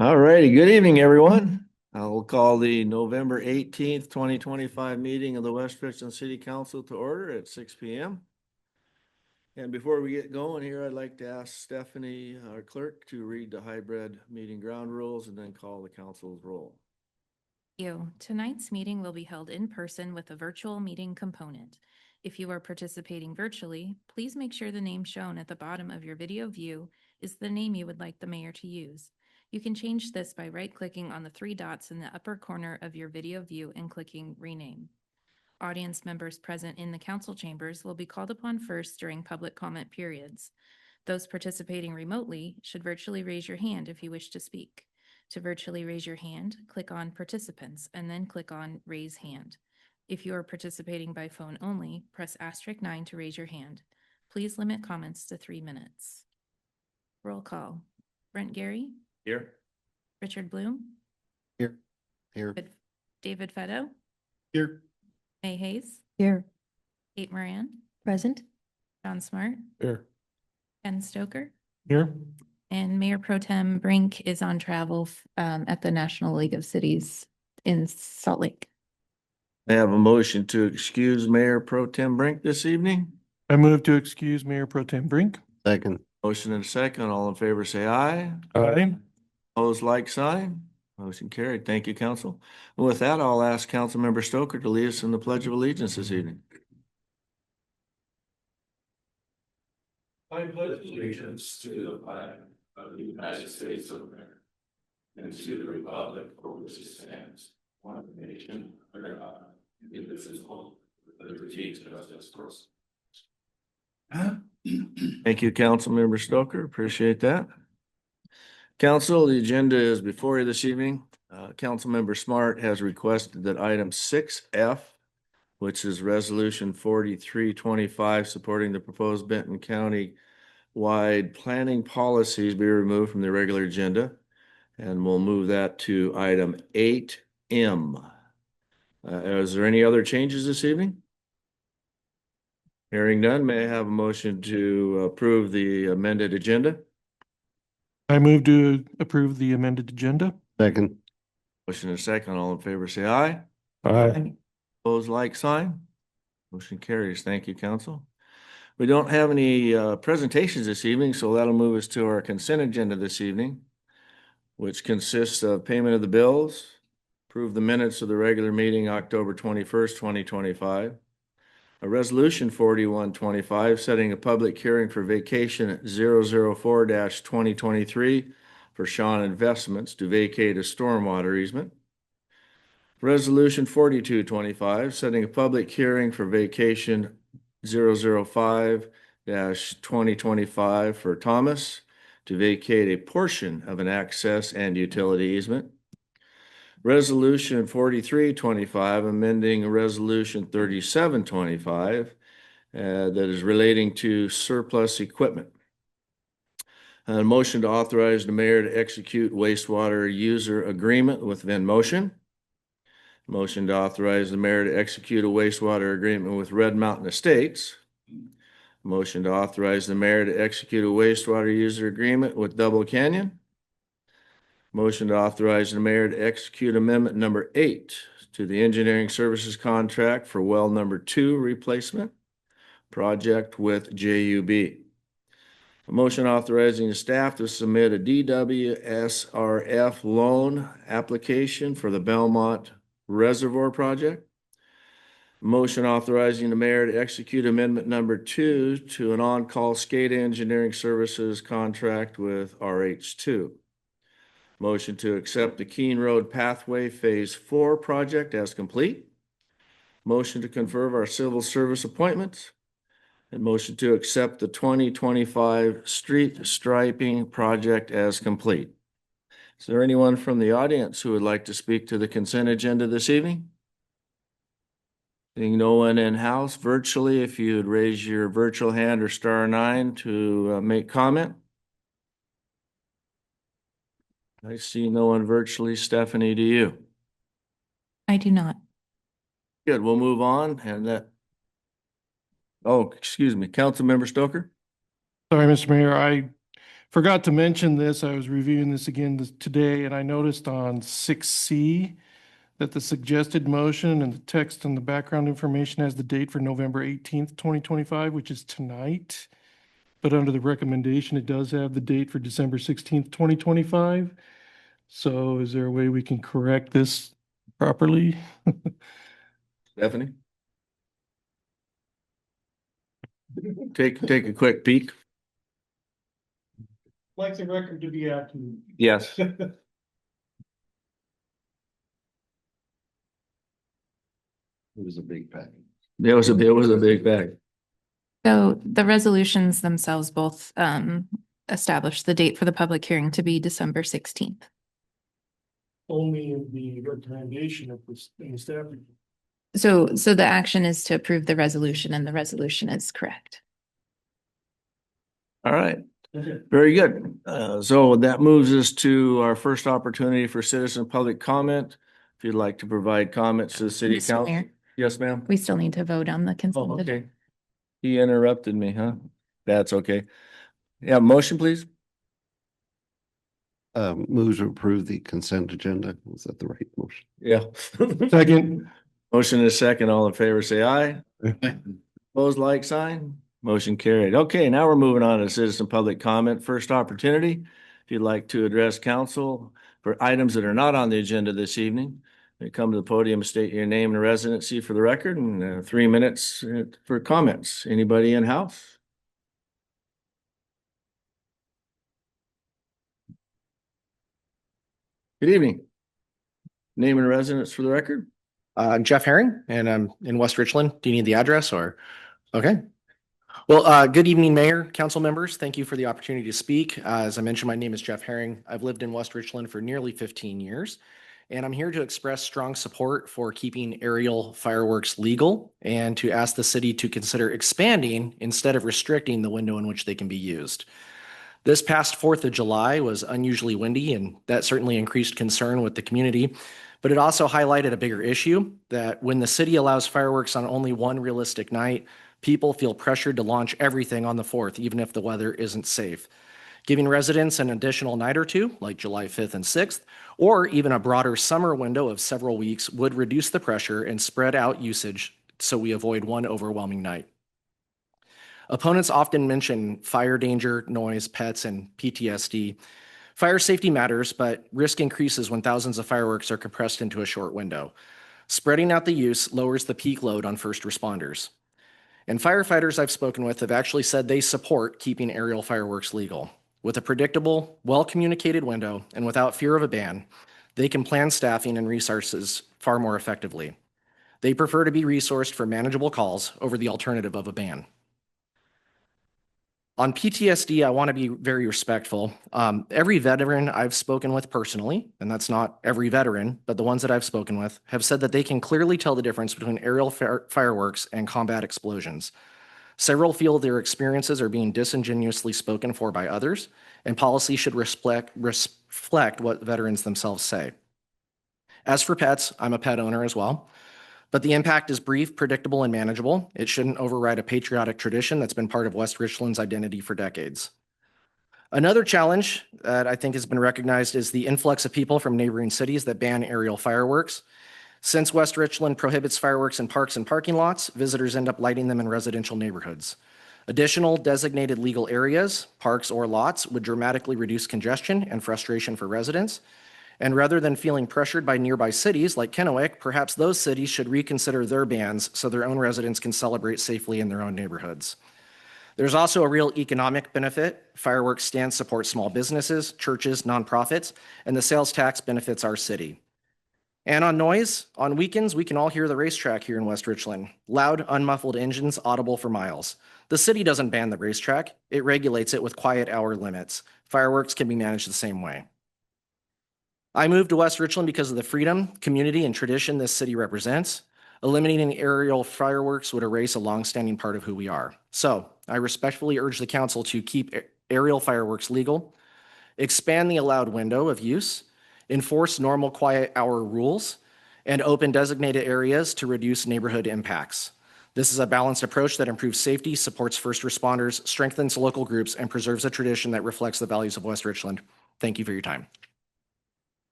All righty, good evening, everyone. I will call the November 18th, 2025 meeting of the West Richland City Council to order at 6 p.m. And before we get going here, I'd like to ask Stephanie, our clerk, to read the hybrid meeting ground rules and then call the council's roll. Tonight's meeting will be held in person with a virtual meeting component. If you are participating virtually, please make sure the name shown at the bottom of your video view is the name you would like the mayor to use. You can change this by right-clicking on the three dots in the upper corner of your video view and clicking Rename. Audience members present in the council chambers will be called upon first during public comment periods. Those participating remotely should virtually raise your hand if you wish to speak. To virtually raise your hand, click on Participants and then click on Raise Hand. If you are participating by phone only, press *9 to raise your hand. Please limit comments to 3 minutes. Roll call. Brent Gary, Here. Richard Bloom, Here. David Fetto, Here. May Hayes, Here. Kate Moran, Present. John Smart, Here. Ken Stoker, Here. and Mayor Pro Tem Brink is on travel at the National League of Cities in Salt Lake. I have a motion to excuse Mayor Pro Tem Brink this evening. I move to excuse Mayor Pro Tem Brink. Second. Motion and a second. All in favor, say aye. Aye. Opposed, like sign. Motion carried. Thank you, council. And with that, I'll ask Councilmember Stoker to lead us in the Pledge of Allegiance this evening. I pledge allegiance to the flag of the United States of America and to the republic for which it stands, one nation, under God, indivisible, with liberty and justice for all. Thank you, Councilmember Stoker. Appreciate that. Council, the agenda is before you this evening. Councilmember Smart has requested that item 6F, which is resolution 4325, supporting the proposed Benton County wide planning policies, be removed from the regular agenda. And we'll move that to item 8M. Is there any other changes this evening? Hearing none, may I have a motion to approve the amended agenda? I move to approve the amended agenda. Second. Motion and a second. All in favor, say aye. Aye. Opposed, like sign. Motion carries. Thank you, council. We don't have any presentations this evening, so that'll move us to our consent agenda this evening, which consists of payment of the bills, approve the minutes of the regular meeting October 21st, 2025, a resolution 4125 setting a public hearing for vacation 004-2023 for Sean Investments to vacate a stormwater easement. Resolution 4225 setting a public hearing for vacation 005-2025 for Thomas to vacate a portion of an access and utility easement. Resolution 4325 amending Resolution 3725 that is relating to surplus equipment. A motion to authorize the mayor to execute wastewater user agreement with VinMotion. Motion to authorize the mayor to execute a wastewater agreement with Red Mountain Estates. Motion to authorize the mayor to execute a wastewater user agreement with Double Canyon. Motion to authorize the mayor to execute amendment number 8 to the engineering services contract for well number 2 replacement project with JUB. A motion authorizing the staff to submit a DWSRF loan application for the Belmont Reservoir project. Motion authorizing the mayor to execute amendment number 2 to an on-call SCADA engineering services contract with RH2. Motion to accept the Keene Road Pathway Phase 4 project as complete. Motion to confirm our civil service appointments. And motion to accept the 2025 street striping project as complete. Is there anyone from the audience who would like to speak to the consent agenda this evening? Seeing no one in-house virtually, if you would raise your virtual hand or *9 to make comment. I see no one virtually. Stephanie, do you? I do not. Good, we'll move on and that. Oh, excuse me, Councilmember Stoker. Sorry, Mr. Mayor. I Forgot to mention this. I was reviewing this again today, and I noticed on 6C that the suggested motion and the text and the background information has the date for November 18th, 2025, which is tonight. But under the recommendation, it does have the date for December 16th, 2025. So is there a way we can correct this properly? Stephanie? Take a quick peek. Like the record to be accurate. Yes. It was a big pack. It was a big bag. So the resolutions themselves both establish the date for the public hearing to be December 16th. Only in the recommendation of the staff. So the action is to approve the resolution, and the resolution is correct. All right. Very good. So that moves us to our first opportunity for citizen public comment. If you'd like to provide comments to the city Mr. council. Mayor, Yes, ma'am. we still need to vote on the consent. Oh, agenda. okay. He interrupted me, huh? That's okay. Yeah, motion, please. Move to approve the consent agenda. Was that the right motion? Yeah. Second. Motion is second. All in favor, say aye. Opposed, like sign. Motion carried. Okay, now we're moving on to citizen public comment. First opportunity. If you'd like to address council for items that are not on the agenda this evening, you come to the podium, state your name and residency for the record, and 3 minutes for comments. Anybody in house? Good evening. Name and residence for the record? I'm Jeff Herring, and I'm in West Richland. Do you need the address or? Okay. Well, good evening, Mayor, council members. Thank you for the opportunity to speak. As I mentioned, my name is Jeff Herring. I've lived in West Richland for nearly 15 years, and I'm here to express strong support for keeping aerial fireworks legal and to ask the city to consider expanding instead of restricting the window in which they can be used. This past 4th of July was unusually windy, and that certainly increased concern with the community. But it also highlighted a bigger issue that when the city allows fireworks on only one realistic night, people feel pressured to launch everything on the 4th, even if the weather isn't safe. Giving residents an additional night or two, like July 5th and 6th, or even a broader summer window of several weeks would reduce the pressure and spread out usage so we avoid one overwhelming night. Opponents often mention fire danger, noise, pets, and PTSD. Fire safety matters, but risk increases when thousands of fireworks are compressed into a short window. Spreading out the use lowers the peak load on first responders. And firefighters I've spoken with have actually said they support keeping aerial fireworks legal. With a predictable, well-communicated window and without fear of a ban, they can plan staffing and resources far more effectively. They prefer to be resourced for manageable calls over the alternative of a ban. On PTSD, I want to be very respectful. Every veteran I've spoken with personally, and that's not every veteran, but the ones that I've spoken with, have said that they can clearly tell the difference between aerial fireworks and combat explosions. Several feel their experiences are being disingenuously spoken for by others, and policy should reflect what veterans themselves say. As for pets, I'm a pet owner as well. But the impact is brief, predictable, and manageable. It shouldn't override a patriotic tradition that's been part of West Richland's identity for decades. Another challenge that I think has been recognized is the influx of people from neighboring cities that ban aerial fireworks. Since West Richland prohibits fireworks in parks and parking lots, visitors end up lighting them in residential neighborhoods. Additional designated legal areas, parks or lots, would dramatically reduce congestion and frustration for residents. And rather than feeling pressured by nearby cities like Kennewick, perhaps those cities should reconsider their bans so their own residents can celebrate safely in their own neighborhoods. There's also a real economic benefit. Fireworks stands support small businesses, churches, nonprofits, and the sales tax benefits our city. And on noise, on weekends, we can all hear the racetrack here in West Richland. Loud, unmuffled engines audible for miles. The city doesn't ban the racetrack. It regulates it with quiet hour limits. Fireworks can be managed the same way. I moved to West Richland because of the freedom, community, and tradition this city represents. Eliminating aerial fireworks would erase a longstanding part of who we are. So I respectfully urge the council to keep aerial fireworks legal, expand the allowed window of use, enforce normal quiet hour rules, and open designated areas to reduce neighborhood impacts. This is a balanced approach that improves safety, supports first responders, strengthens local groups, and preserves a tradition that reflects the values of West Richland. Thank you for your time.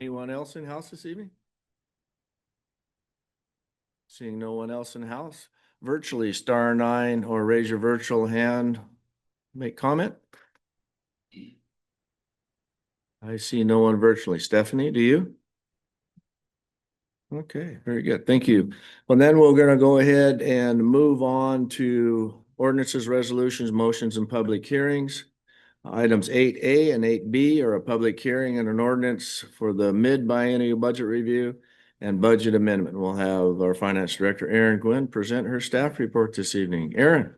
Anyone else in house this evening? Seeing no one else in house, virtually *9 or raise your virtual hand, make comment. I see no one virtually. Stephanie, do you? Okay, very good. Thank you. Well, then we're going to go ahead and move on to ordinances, resolutions, motions, and public hearings. Items 8A and 8B are a public hearing and an ordinance for the mid-biennial budget review and budget amendment. We'll have our finance director, Erin Gwynn, present her staff report this evening. Erin.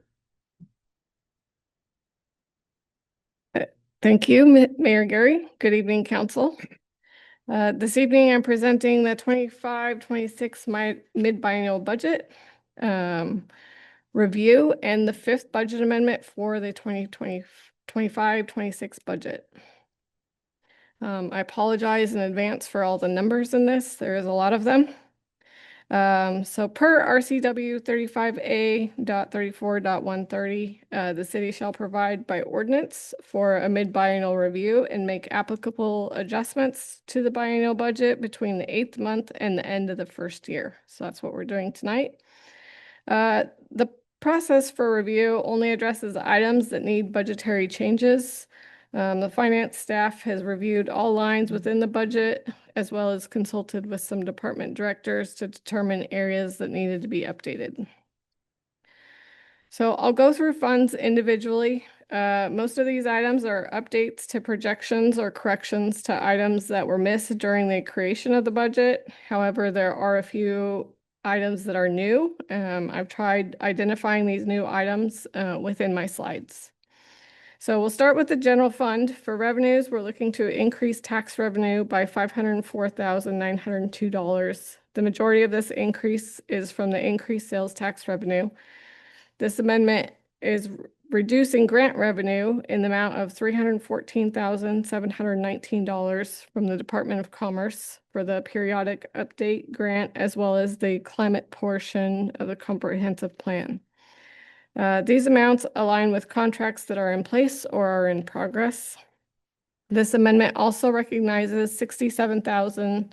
Thank you, Mayor Gary. Good evening, council. This evening, I'm presenting the 25-26 mid-biennial budget review and the fifth budget amendment for the 2025-26 budget. I apologize in advance for all the numbers in this. There is a lot of them. So per RCW 35A.34.130, the city shall provide by ordinance for a mid-biennial review and make applicable adjustments to the biennial budget between the 8th month and the end of the first year. So that's what we're doing tonight. The process for review only addresses items that need budgetary changes. The finance staff has reviewed all lines within the budget, as well as consulted with some department directors to determine areas that needed to be updated. So I'll go through funds individually. Most of these items are updates to projections or corrections to items that were missed during the creation of the budget. However, there are a few items that are new. I've tried identifying these new items within my slides. So we'll start with the general fund. For revenues, we're looking to increase tax revenue by $504,902. The majority of this increase is from the increased sales tax revenue. This amendment is reducing grant revenue in the amount of $314,719 from the Department of Commerce for the periodic update grant, as well as the climate portion of the comprehensive plan. These amounts align with contracts that are in place or are in progress. This amendment also recognizes $67,000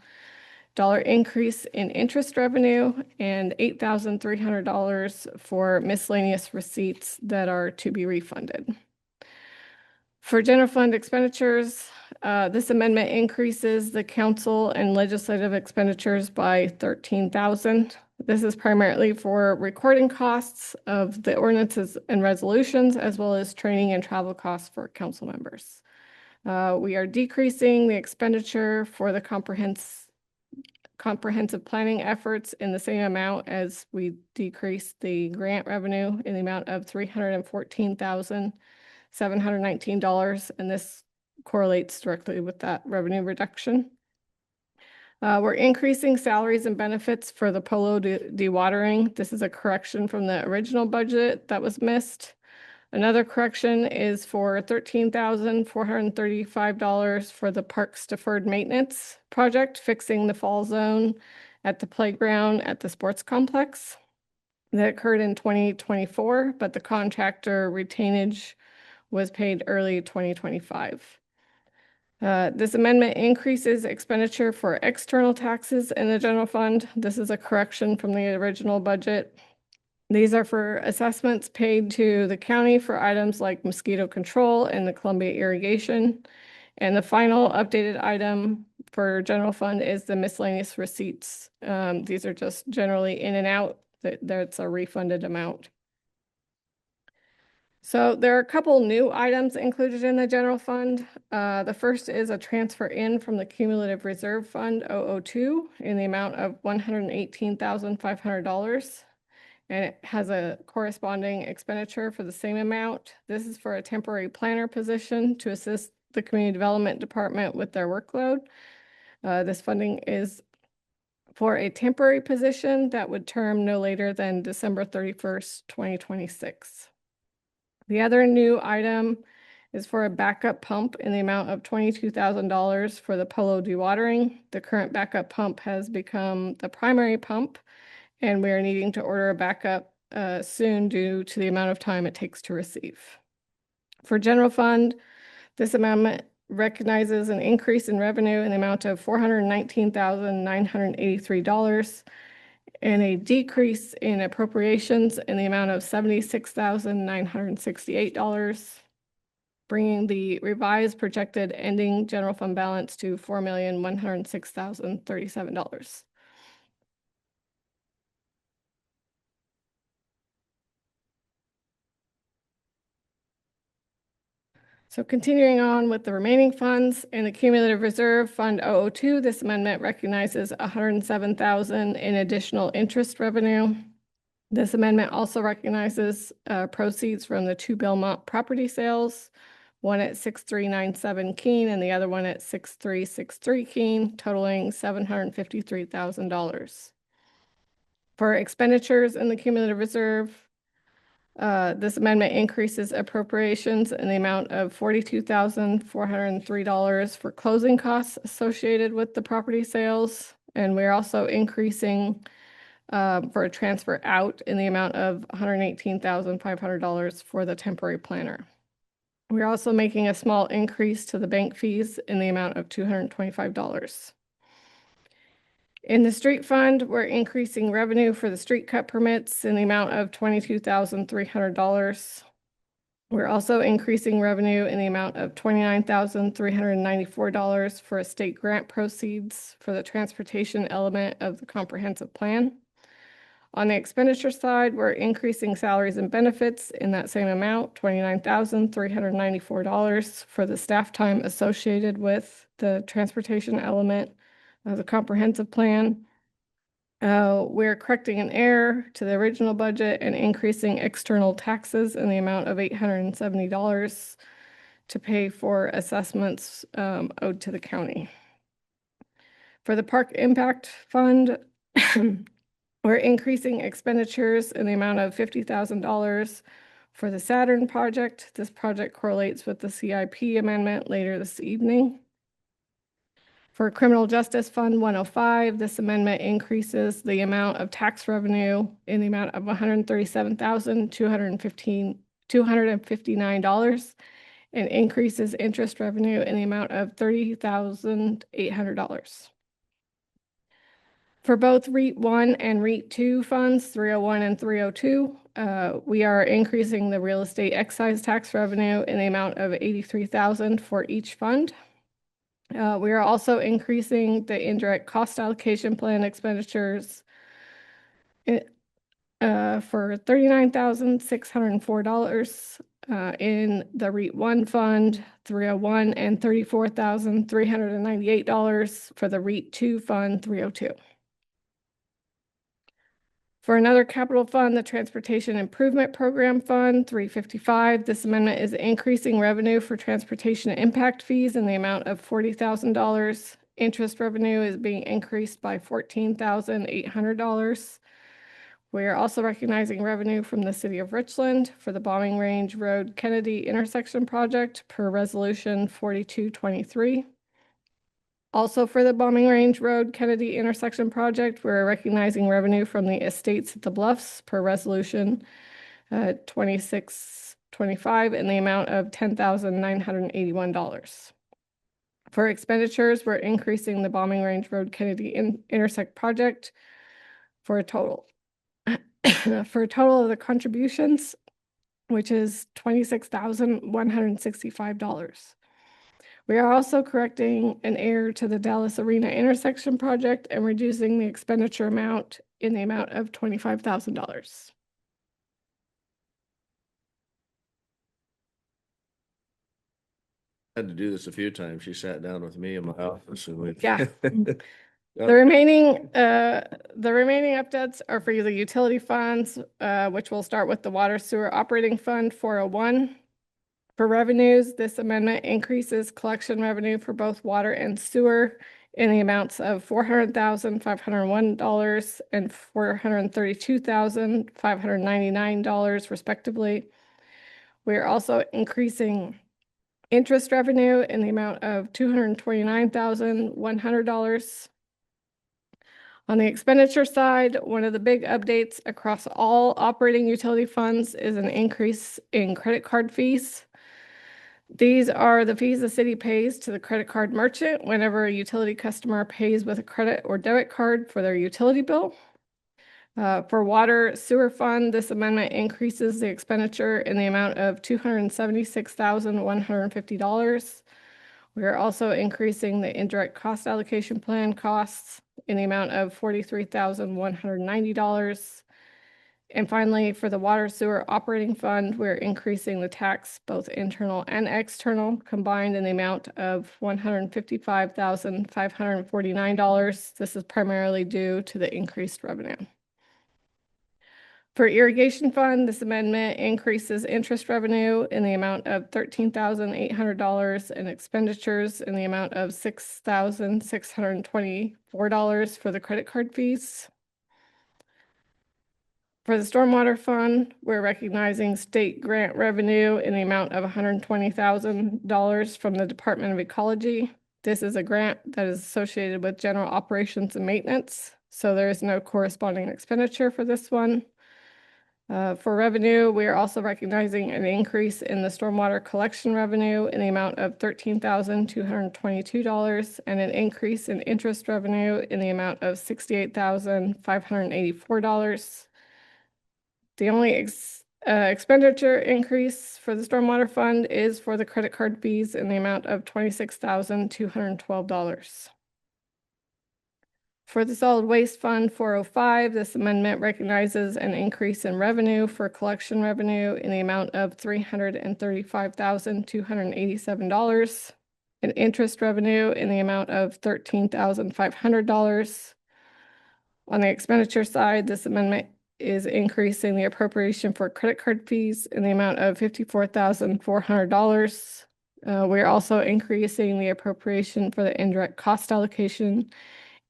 increase in interest revenue and $8,300 for miscellaneous receipts that are to be refunded. For general fund expenditures, this amendment increases the council and legislative expenditures by $13,000. This is primarily for recording costs of the ordinances and resolutions, as well as training and travel costs for council members. We are decreasing the expenditure for the comprehensive planning efforts in the same amount as we decrease the grant revenue in the amount of $314,719, and this correlates directly with that revenue reduction. We're increasing salaries and benefits for the Polo dewatering. This is a correction from the original budget that was missed. Another correction is for $13,435 for the park's deferred maintenance project, fixing the fall zone at the playground at the sports complex. That occurred in 2024, but the contractor retainage was paid early 2025. This amendment increases expenditure for external taxes in the general fund. This is a correction from the original budget. These are for assessments paid to the county for items like mosquito control and the Columbia irrigation. And the final updated item for general fund is the miscellaneous receipts. These are just generally in and out. That's a refunded amount. So there are a couple new items included in the general fund. The first is a transfer in from the cumulative reserve fund 002 in the amount of $118,500. And it has a corresponding expenditure for the same amount. This is for a temporary planner position to assist the community development department with their workload. This funding is for a temporary position that would term no later than December 31st, 2026. The other new item is for a backup pump in the amount of $22,000 for the Polo dewatering. The current backup pump has become the primary pump, and we are needing to order a backup soon due to the amount of time it takes to receive. For general fund, this amendment recognizes an increase in revenue in the amount of $419,983 and a decrease in appropriations in the amount of $76,968, bringing the revised projected ending general fund balance to $4,106,037. So continuing on with the remaining funds, in the cumulative reserve, Fund 002, this amendment recognizes $107,000 in additional interest revenue. This amendment also recognizes proceeds from the 2 Belmont property sales, one at 6397 Keene and the other one at 6363 Keene, totaling $753,000. For expenditures in the cumulative reserve, this amendment increases appropriations in the amount of $42,403 for closing costs associated with the property sales. And we're also increasing for a transfer out in the amount of $118,500 for the temporary planner. We're also making a small increase to the bank fees in the amount of $225. In the street fund, we're increasing revenue for the street cut permits in the amount of $22,300. We're also increasing revenue in the amount of $29,394 for a state grant proceeds for the transportation element of the comprehensive plan. On the expenditure side, we're increasing salaries and benefits in that same amount, $29,394 for the staff time associated with the transportation element of the comprehensive plan. We're correcting an error to the original budget and increasing external taxes in the amount of $870 to pay for assessments owed to the county. For the Park Impact Fund, we're increasing expenditures in the amount of $50,000 for the Saturn project. This project correlates with the CIP amendment later this evening. For Criminal Justice Fund 105, this amendment increases the amount of tax revenue in the amount of $137,259 and increases interest revenue in the amount of $30,800. For both REIT 1 and REIT 2 funds, 301 and 302, we are increasing the real estate excise tax revenue in the amount of $83,000 for each fund. We are also increasing the indirect cost allocation plan expenditures for $39,604 in the REIT 1 fund, 301, and $34,398 for the REIT 2 fund, 302. For another capital fund, the Transportation Improvement Program Fund, 355, this amendment is increasing revenue for transportation impact fees in the amount of $40,000. Interest revenue is being increased by $14,800. We are also recognizing revenue from the City of Richland for the Bombing Range Road Kennedy intersection project per resolution 4223. Also for the Bombing Range Road Kennedy intersection project, we're recognizing revenue from the Estates at the Bluffs per resolution 2625 in the amount of $10,981. For expenditures, we're increasing the Bombing Range Road Kennedy intersect project for a total of the contributions, which is $26,165. We are also correcting an error to the Dallas Arena intersection project and reducing the expenditure amount in the amount of $25,000. Had to do this a few times. She sat down with me in my office and we. Yeah. The remaining updates are for the utility funds, which will start with the Water Sewer Operating Fund 401. For revenues, this amendment increases collection revenue for both water and sewer in the amounts of $400,501 and $432,599 respectively. We are also increasing interest revenue in the amount of $229,100. On the expenditure side, one of the big updates across all operating utility funds is an increase in credit card fees. These are the fees the city pays to the credit card merchant whenever a utility customer pays with a credit or debit card for their utility bill. For water sewer fund, this amendment increases the expenditure in the amount of $276,150. We are also increasing the indirect cost allocation plan costs in the amount of $43,190. And finally, for the water sewer operating fund, we're increasing the tax, both internal and external, combined in the amount of $155,549. This is primarily due to the increased revenue. For irrigation fund, this amendment increases interest revenue in the amount of $13,800 and expenditures in the amount of $6,624 for the credit card fees. For the stormwater fund, we're recognizing state grant revenue in the amount of $120,000 from the Department of Ecology. This is a grant that is associated with general operations and maintenance, so there is no corresponding expenditure for this one. For revenue, we are also recognizing an increase in the stormwater collection revenue in the amount of $13,222 and an increase in interest revenue in the amount of $68,584. The only expenditure increase for the stormwater fund is for the credit card fees in the amount of $26,212. For the solid waste fund 405, this amendment recognizes an increase in revenue for collection revenue in the amount of $335,287, and interest revenue in the amount of $13,500. On the expenditure side, this amendment is increasing the appropriation for credit card fees in the amount of $54,400. We're also increasing the appropriation for the indirect cost allocation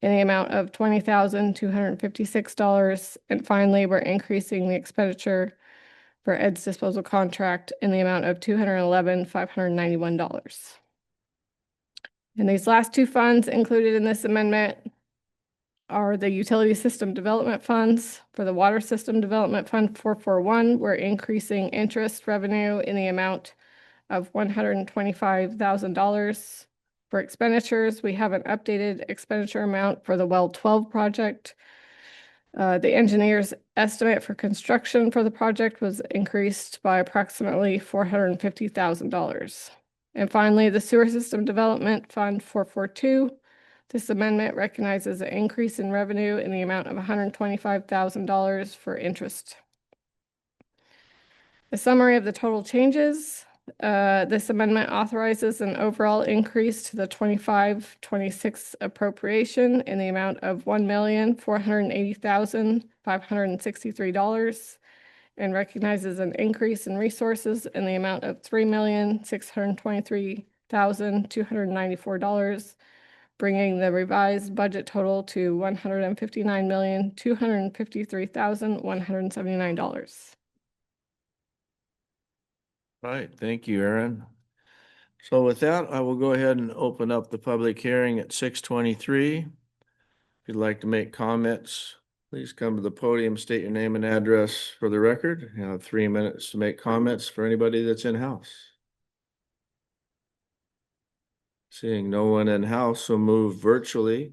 in the amount of $20,256. And finally, we're increasing the expenditure for Ed's disposal contract in the amount of $211,591. And these last two funds included in this amendment are the utility system development funds. For the water system development fund 441, we're increasing interest revenue in the amount of $125,000. For expenditures, we have an updated expenditure amount for the Well 12 project. The engineer's estimate for construction for the project was increased by approximately $450,000. And finally, the sewer system development fund 442. This amendment recognizes an increase in revenue in the amount of $125,000 for interest. A summary of the total changes. This amendment authorizes an overall increase to the 25-26 appropriation in the amount of $1,480,563 and recognizes an increase in resources in the amount of $3,623,294, bringing the revised budget total to $159,253,179. Right, thank you, Aaron. So with that, I will go ahead and open up the public hearing at 6:23. If you'd like to make comments, please come to the podium, state your name and address for the record. You have 3 minutes to make comments for anybody that's in house. Seeing no one in house, so move virtually.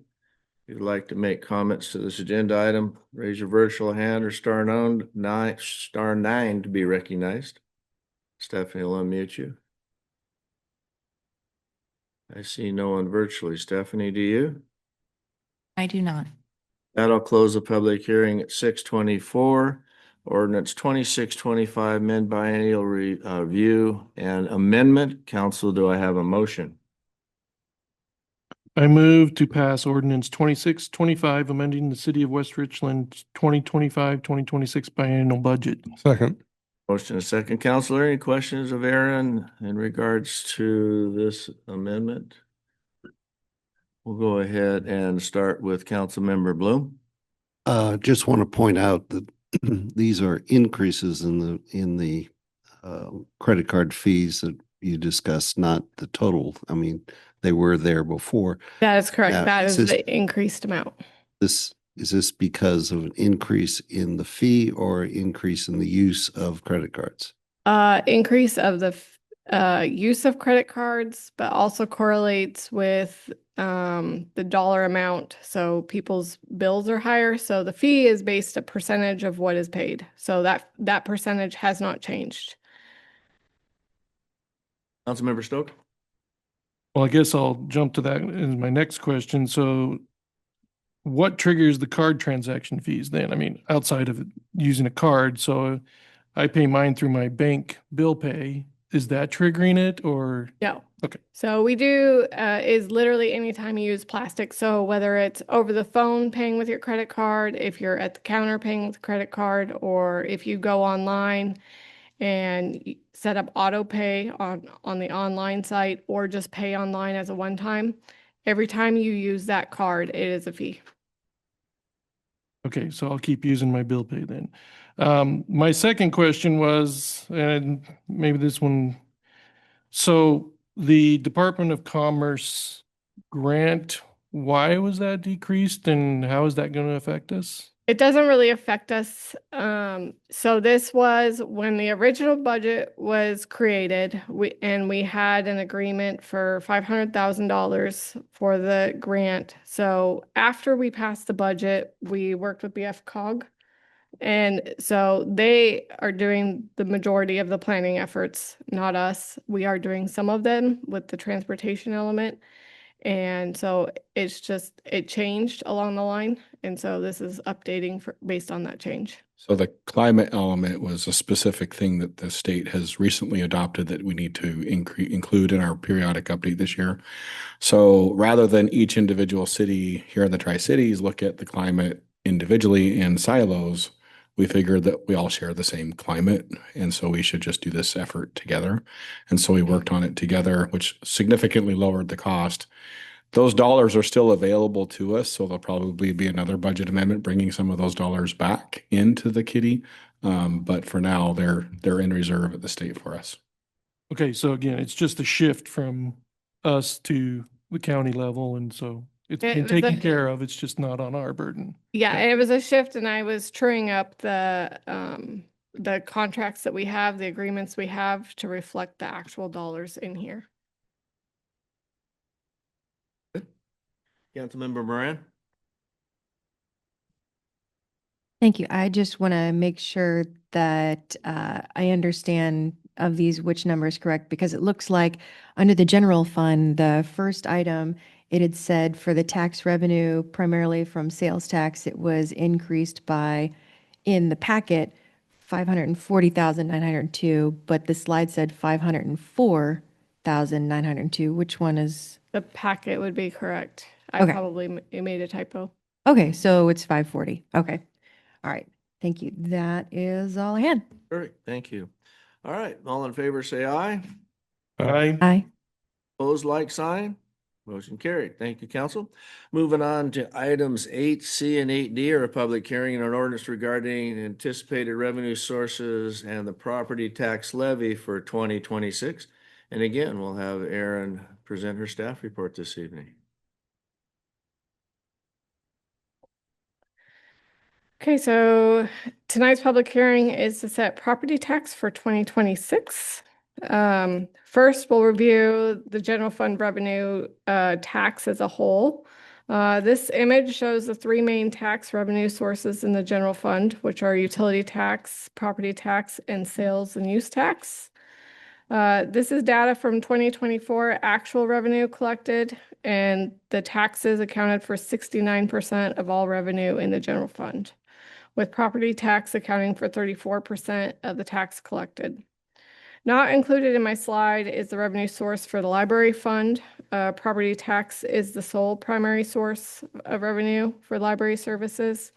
If you'd like to make comments to this agenda item, raise your virtual hand or star nine to be recognized. Stephanie will unmute you. I see no one virtually. Stephanie, do you? I do not. That'll close the public hearing at 6:24. Ordinance 2625, mid-biennial review and amendment. Council, do I have a motion? I move to pass ordinance 2625, amending the City of West Richland 2025-2026 biennial budget. Second. Motion and second. Counselor, any questions of Aaron in regards to this amendment? We'll go ahead and start with Councilmember Bloom. Just want to point out that these are increases in the credit card fees that you discussed, not the total. I mean, they were there before. That is correct. Yeah, That it's is just- the increased amount. This is this because of an increase in the fee or increase in the use of credit cards? Increase of the use of credit cards, but also correlates with the dollar amount. So people's bills are higher. So the fee is based a percentage of what is paid. So that percentage has not changed. Councilmember Stoke? Well, I guess I'll jump to that as my next question. So what triggers the card transaction fees then? I mean, outside of using a card, so I pay mine through my bank bill pay. Is that triggering it or? No. Okay. So we do is literally anytime you use plastic. So whether it's over the phone paying with your credit card, if you're at the counter paying with a credit card, or if you go online and set up auto pay on the online site, or just pay online as a one-time, every time you use that card, it is a fee. Okay, so I'll keep using my bill pay then. My second question was, and maybe this one, so the Department of Commerce grant, why was that decreased and how is that going to affect us? It doesn't really affect us. So this was when the original budget was created, we had an agreement for $500,000 for the grant. So after we passed the budget, we worked with BFCOG. And so they are doing the majority of the planning efforts, not us. We are doing some of them with the transportation element. And so it changed along the line. And so this is updating based on that change. So the climate element was a specific thing that the state has recently adopted that we need to include in our periodic update this year. So rather than each individual city here in the Tri-Cities look at the climate individually in silos, we figured that we all share the same climate. And so we should just do this effort together. And so we worked on it together, which significantly lowered the cost. Those dollars are still available to us, so there'll probably be another budget amendment bringing some of those dollars back into the kitty. But for now, they're in reserve at the state for us. Okay, so again, it's just a shift from us to the county level, and so it's It been was taken a- care of. It's just not on our burden. Yeah, and it was a shift, and I was truing up the contracts that we have, the agreements we have to reflect the actual dollars in here. Councilmember Moran? Thank you. I just want to make sure that I understand of these which number is correct, because it looks like under the general fund, the first item, it had said for the tax revenue, primarily from sales tax, it was increased by, in the packet, 540,902, but the slide said 504,902. Which one is? The packet would be correct. I Okay. probably made a typo. Okay, so it's 540. Okay. All right. Thank you. That is all I had. Perfect, thank you. All right, all in favor, say aye. Aye. Aye. Opposed, like sign. Motion carried. Thank you, council. Moving on to items 8C and 8D are a public hearing and an ordinance regarding anticipated revenue sources and the property tax levy for 2026. And again, we'll have Erin present her staff report this evening. Okay, so tonight's public hearing is to set property tax for 2026. First, we'll review the general fund revenue tax as a whole. This image shows the three main tax revenue sources in the general fund, which are utility tax, property tax, and sales and use tax. This is data from 2024 actual revenue collected, and the taxes accounted for 69% of all revenue in the general fund, with property tax accounting for 34% of the tax collected. Not included in my slide is the revenue source for the library fund. Property tax is the sole primary source of revenue for library services.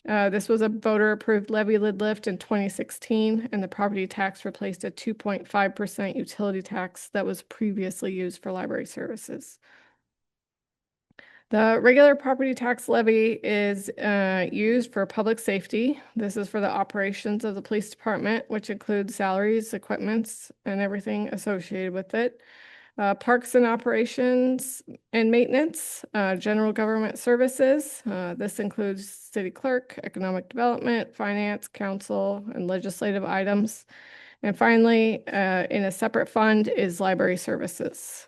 This was a voter-approved levy lid lift in 2016, and the property tax replaced a 2.5% utility tax that was previously used for library services. The regular property tax levy is used for public safety. This is for the operations of the police department, which includes salaries, equipments, and everything associated with it. Parks and operations and maintenance, general government services. This includes city clerk, economic development, finance, council, and legislative items. And finally, in a separate fund is library services.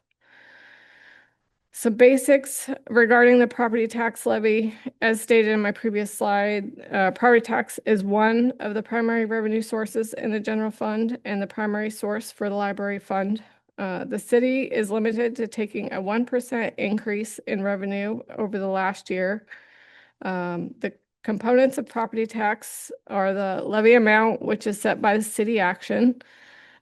Some basics regarding the property tax levy. As stated in my previous slide, property tax is one of the primary revenue sources in the general fund and the primary source for the library fund. The city is limited to taking a 1% increase in revenue over the last year. The components of property tax are the levy amount, which is set by the city action.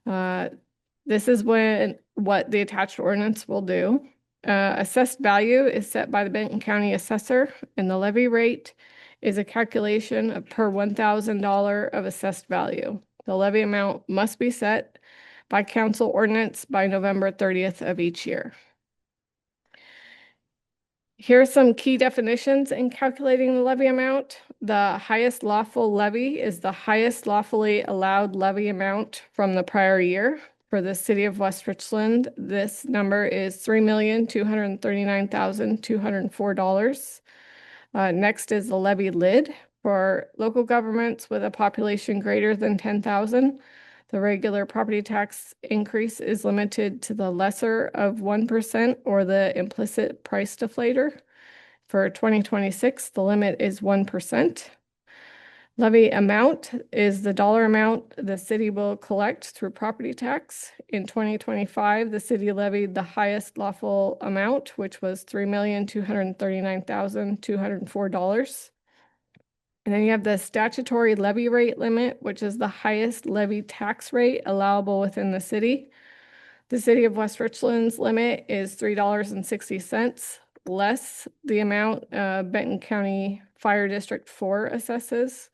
This is what the attached ordinance will do. Assessed value is set by the Benton County assessor, and the levy rate is a calculation of per $1,000 of assessed value. The levy amount must be set by council ordinance by November 30th of each year. Here are some key definitions in calculating the levy amount. The highest lawful levy is the highest lawfully allowed levy amount from the prior year. For the city of West Richland, this number is $3,239,204. Next is the levy lid. For local governments with a population greater than 10,000, the regular property tax increase is limited to the lesser of 1% or the implicit price deflator. For 2026, the limit is 1%. Levy amount is the dollar amount the city will collect through property tax. In 2025, the city levied the highest lawful amount, which was $3,239,204. And then you have the statutory levy rate limit, which is the highest levy tax rate allowable within the city. The city of West Richland's limit is $3.60, less the amount Benton County Fire District 4 assesses.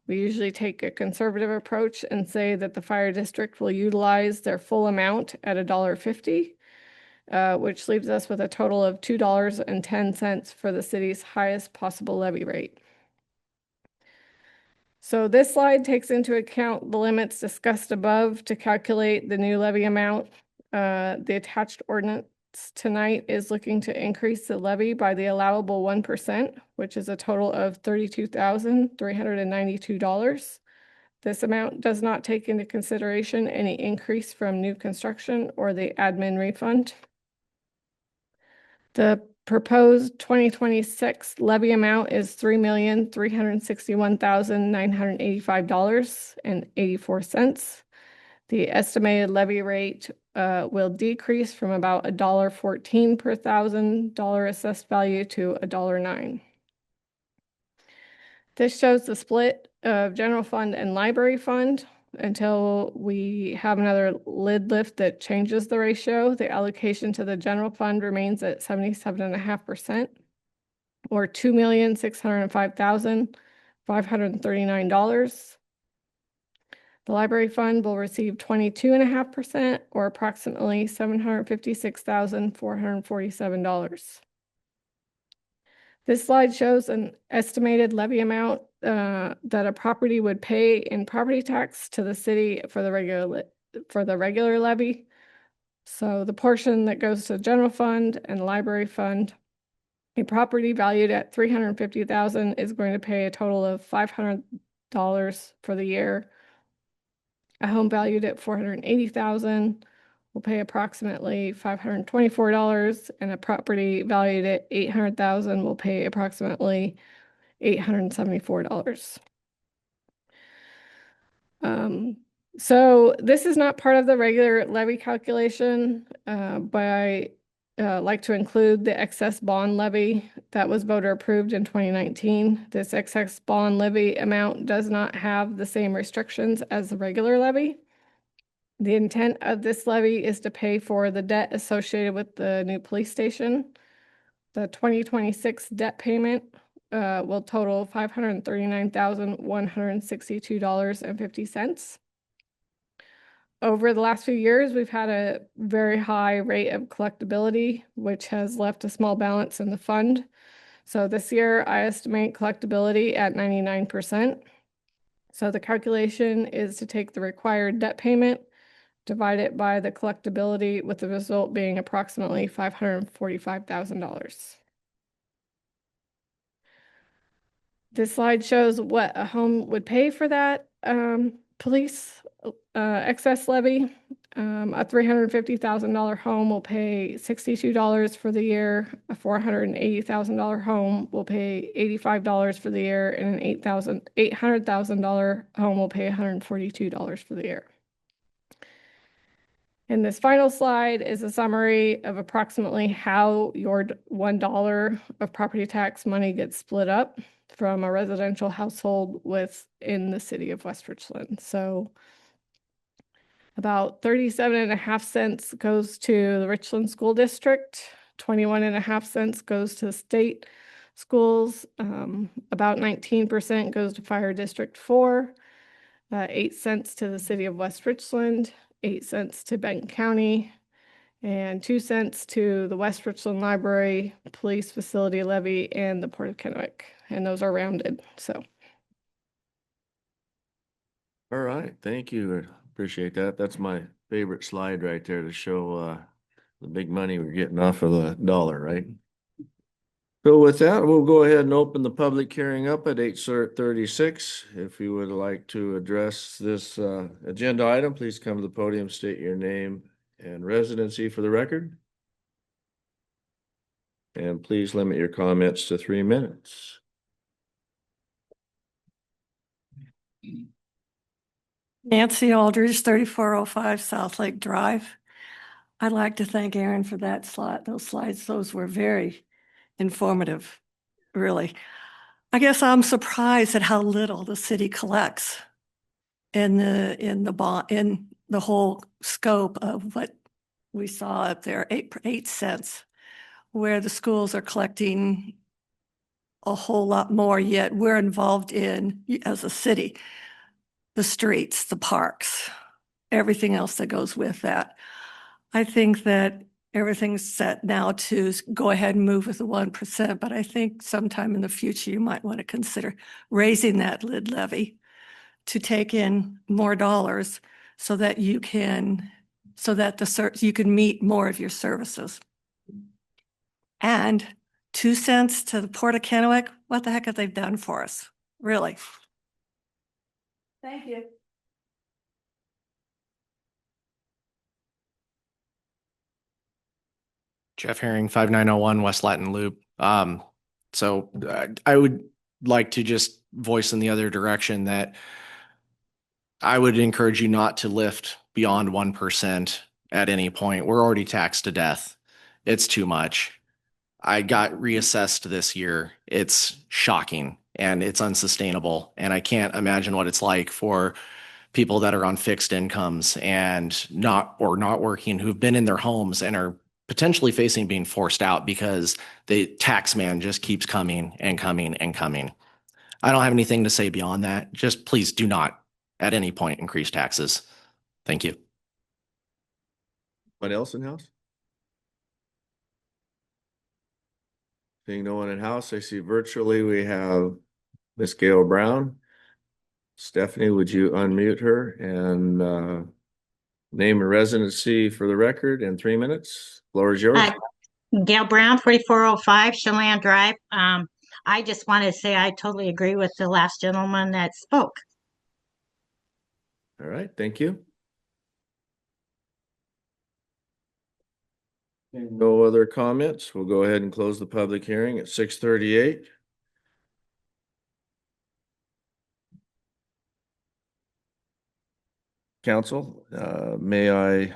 We usually take a conservative approach and say that the fire district will utilize their full amount at $1.50, which leaves us with a total of $2.10 for the city's highest possible levy rate. So this slide takes into account the limits discussed above to calculate the new levy amount. The attached ordinance tonight is looking to increase the levy by the allowable 1%, which is a total of $32,392. This amount does not take into consideration any increase from new construction or the admin refund. The proposed 2026 levy amount is $3,361,985.84. The estimated levy rate will decrease from about $1.14 per $1,000 assessed value to $1.09. This shows the split of general fund and library fund. Until we have another lid lift that changes the ratio, the allocation to the general fund remains at 77.5%, or $2,605,539. The library fund will receive 22.5%, or approximately $756,447. This slide shows an estimated levy amount that a property would pay in property tax to the city for the regular levy. So the portion that goes to the general fund and library fund, a property valued at $350,000 is going to pay a total of $500 for the year. A home valued at $480,000 will pay approximately $524, and a property valued at $800,000 will pay approximately $874. So this is not part of the regular levy calculation, but I like to include the excess bond levy that was voter approved in 2019. This excess bond levy amount does not have the same restrictions as the regular levy. The intent of this levy is to pay for the debt associated with the new police station. The 2026 debt payment will total $539,162.50. Over the last few years, we've had a very high rate of collectability, which has left a small balance in the fund. So this year, I estimate collectability at 99%. So the calculation is to take the required debt payment divide it by the collectability, with the result being approximately $545,000. This slide shows what a home would pay for that police excess levy. A $350,000 home will pay $62 for the year. A $480,000 home will pay $85 for the year, and an $800,000 home will pay $142 for the year. And this final slide is a summary of approximately how your $1 of property tax money gets split up from a residential household within the city of West Richland. So about 37.5 cents goes to the Richland School District, 21.5 cents goes to the state schools, about 19% goes to Fire District 4, 8 cents to the city of West Richland, 8 cents to Benton County, and 2 cents to the West Richland Library, Police Facility Levy, and the Port of Kennewick. And those are rounded, so. All right, thank you. Appreciate that. That's my favorite slide right there to show the big money we're getting off of the dollar, right? So with that, we'll go ahead and open the public hearing up at 8:36. If you would like to address this agenda item, please come to the podium, state your name and residency for the record. And please limit your comments to 3 minutes. Nancy Aldridge, 3405 South Lake Drive. I'd like to thank Aaron for that slide, those slides. Those were very informative, really. I guess I'm surprised at how little the city collects in the whole scope of what we saw up there, 8 cents, where the schools are collecting a whole lot more, yet we're involved in, as a city, the streets, the parks, everything else that goes with that. I think that everything's set now to go ahead and move with the 1%, but I think sometime in the future, you might want to consider raising that lid levy to take in more dollars so that you can, you can meet more of your services. And 2 cents to the Port of Kennewick, what the heck have they done for us? Really? Thank you. Jeff Herring, 5901 West Latin Loop. So I would like to just voice in the other direction that I would encourage you not to lift beyond 1% at any point. We're already taxed to death. It's too much. I got reassessed this year. It's shocking and it's unsustainable. And I can't imagine what it's like for people that are on fixed incomes and not working, who've been in their homes and are potentially facing being forced out because the tax man just keeps coming and coming and coming. I don't have anything to say beyond that. Just please do not at any point increase taxes. Thank you. What else in house? Seeing no one in house, I see virtually we have Miss Gail Brown. Stephanie, would you unmute her and name and residency for the record in 3 minutes? Floor is yours. Hi, Gail Brown, 4405 Chelan Drive. I just want to say I totally agree with the last gentleman that spoke. All right, thank you. No other comments. We'll go ahead and close the public hearing at 6:38. Council, may I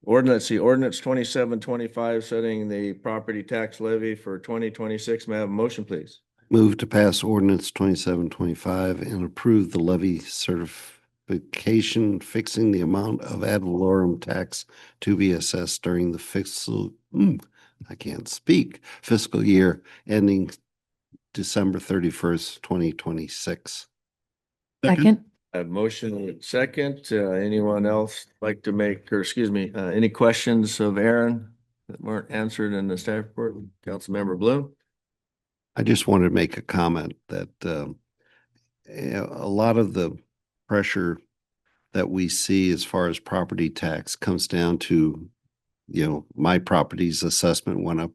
ordinance 2725 setting the property tax levy for 2026. May I have a motion, please? Move to pass ordinance 2725 and approve the levy certification fixing the amount of ad valorem tax to be assessed during the fiscal year ending December 31st, 2026. Second. I have motion with second. Anyone else like to make, or excuse me, any questions of Aaron that weren't answered in the staff report? Councilmember Bloom? I just wanted to make a comment that a lot of the pressure that we see as far as property tax comes down to, my property's assessment went up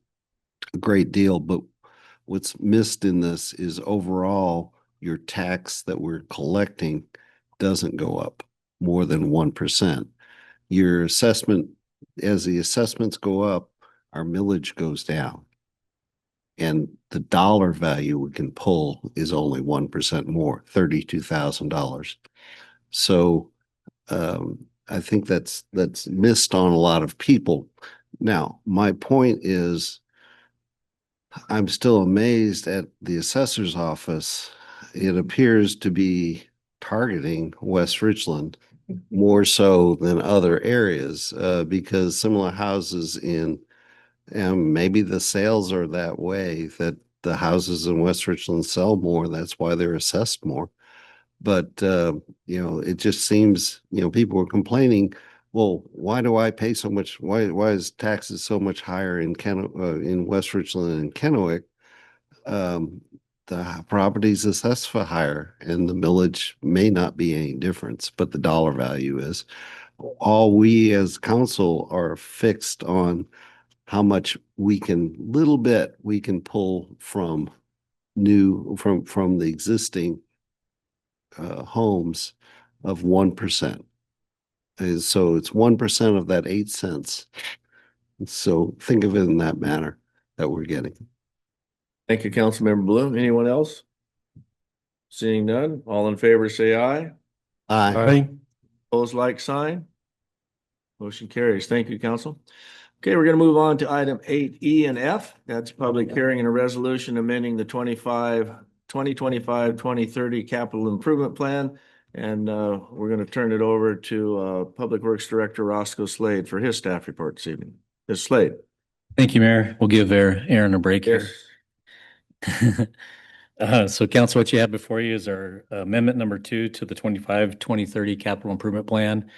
a great deal, but what's missed in this is overall your tax that we're collecting doesn't go up more than 1%. Your assessment, as the assessments go up, our millage goes down. And the dollar value we can pull is only 1% more, $32,000. So I think that's missed on a lot of people. Now, my point is, I'm still amazed at the assessor's office. It appears to be targeting West Richland more so than other areas because similar houses and maybe the sales are that way that the houses in West Richland sell more. That's why they're assessed more. But, it just seems, people were complaining, well, why do I pay so much? Why is taxes so much higher in West Richland and Kennewick? The properties assessed for higher and the millage may not be any difference, but the dollar value is. All we as council are fixed on how much little bit we can pull from the existing homes of 1%. And so it's 1% of that 8 cents. So think of it in that manner that we're getting. Thank you, Councilmember Bloom. Anyone else? Seeing none, all in favor say aye. Aye. Opposed, like sign. Motion carries. Thank you, Council. Okay, we're going to move on to item 8E and F. That's public hearing and a resolution amending the 2025-2030 capital improvement plan. And we're going to turn it over to Public Works Director Roscoe Slade for his staff report this evening. Ms. Slade. Thank you, Mayor. We'll give Aaron a break here. So council, what you have before you is our amendment number 2 to the 2030 capital improvement plan.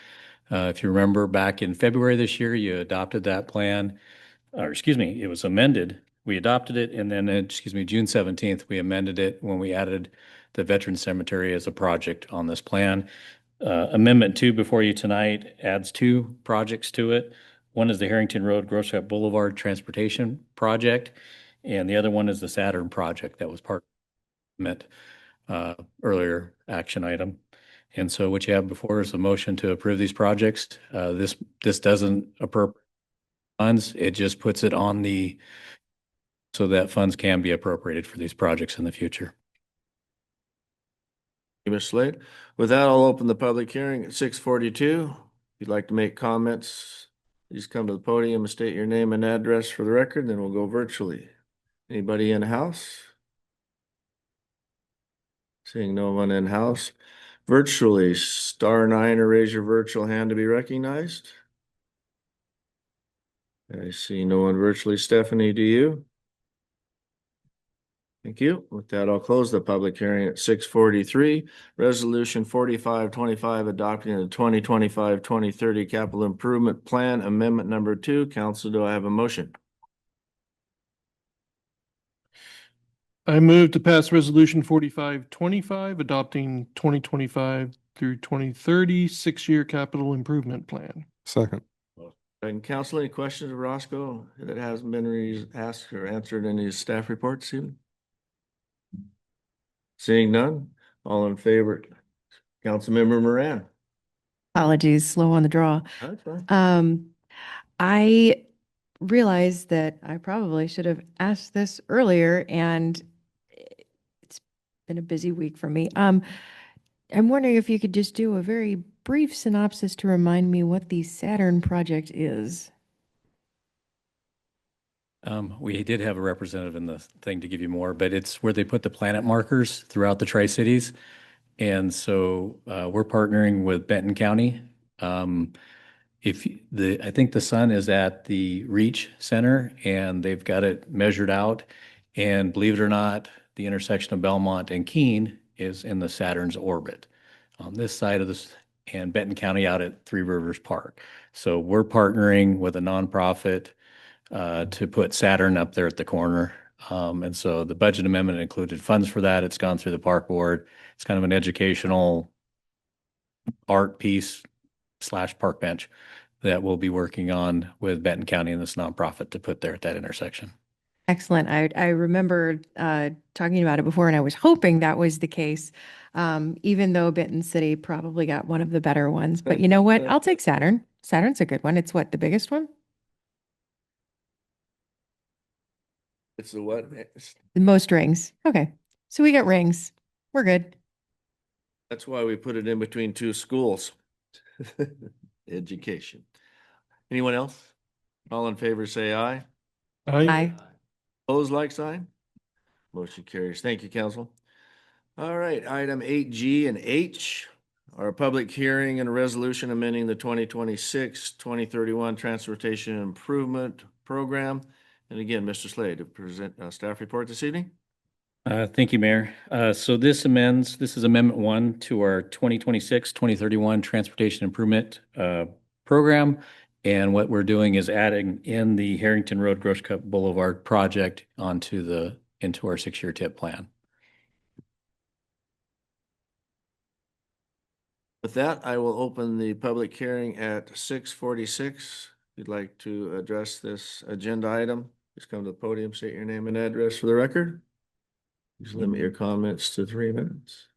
If you remember back in February this year, you adopted that plan, or excuse me, it was amended. We adopted it and then, June 17th, we amended it when we added the Veteran Cemetery as a project on this plan. Amendment 2 before you tonight adds 2 projects to it. One is the Harrington Road Grocery Boulevard Transportation Project, and the other one is the Saturn project that was part of the earlier action item. And so what you have before is a motion to approve these projects. This doesn't appropriate funds. It just puts it on so that funds can be appropriated for these projects in the future. Thank you, Ms. Slade. With that, I'll open the public hearing at 6:42. If you'd like to make comments, please come to the podium and state your name and address for the record, then we'll go virtually. Anybody in the house? Seeing no one in house. Virtually, *9 or raise your virtual hand to be recognized. I see no one virtually. Stephanie, do you? Thank you. With that, I'll close the public hearing at 6:43. Resolution 4525 adopting the 2025-2030 capital improvement plan amendment number 2. Council, do I have a motion? I move to pass resolution 4525 adopting 2025 through 2030 6-year capital improvement plan. Second. And council, any questions of Roscoe that hasn't been asked or answered in his staff report this evening? Seeing none, all in favor, Councilmember Moran. Apologies, slow on the draw. That's fine. I realized that I probably should have asked this earlier, and it's been a busy week for me. I'm wondering if you could just do a very brief synopsis to remind me what the Saturn project is. We did have a representative in the thing to give you more, but it's where they put the planet markers throughout the Tri-Cities. And so we're partnering with Benton County. I think the sun is at the Reach Center and they've got it measured out. And believe it or not, the intersection of Belmont and Keene is in the Saturn's orbit on this side of this, and Benton County out at Three Rivers Park. So we're partnering with a nonprofit to put Saturn up there at the corner. And so the budget amendment included funds for that. It's gone through the park board. It's kind of an educational art piece / park bench that we'll be working on with Benton County and this nonprofit to put there at that intersection. Excellent. I remember talking about it before, and I was hoping that was the case, even though Benton City probably got one of the better ones. But you know what? I'll take Saturn. Saturn's a good one. It's what, the biggest one? It's the what? The most rings. Okay. So we got rings. We're good. That's why we put it in between two schools. Education. Anyone else? All in favor, say aye. Aye. Opposed, like sign. Motion carries. Thank you, council. All right, item 8G and H are a public hearing and a resolution amending the 2026-2031 Transportation Improvement Program. And again, Mr. Slade to present a staff report this evening. Thank you, Mayor. So this is Amendment 1 to our 2026-2031 Transportation Improvement Program. And what we're doing is adding in the Harrington Road Gross Cup Boulevard project into our 6-year TIP plan. With that, I will open the public hearing at 6:46. If you'd like to address this agenda item, please come to the podium, state your name and address for the record. Please limit your comments to 3 minutes.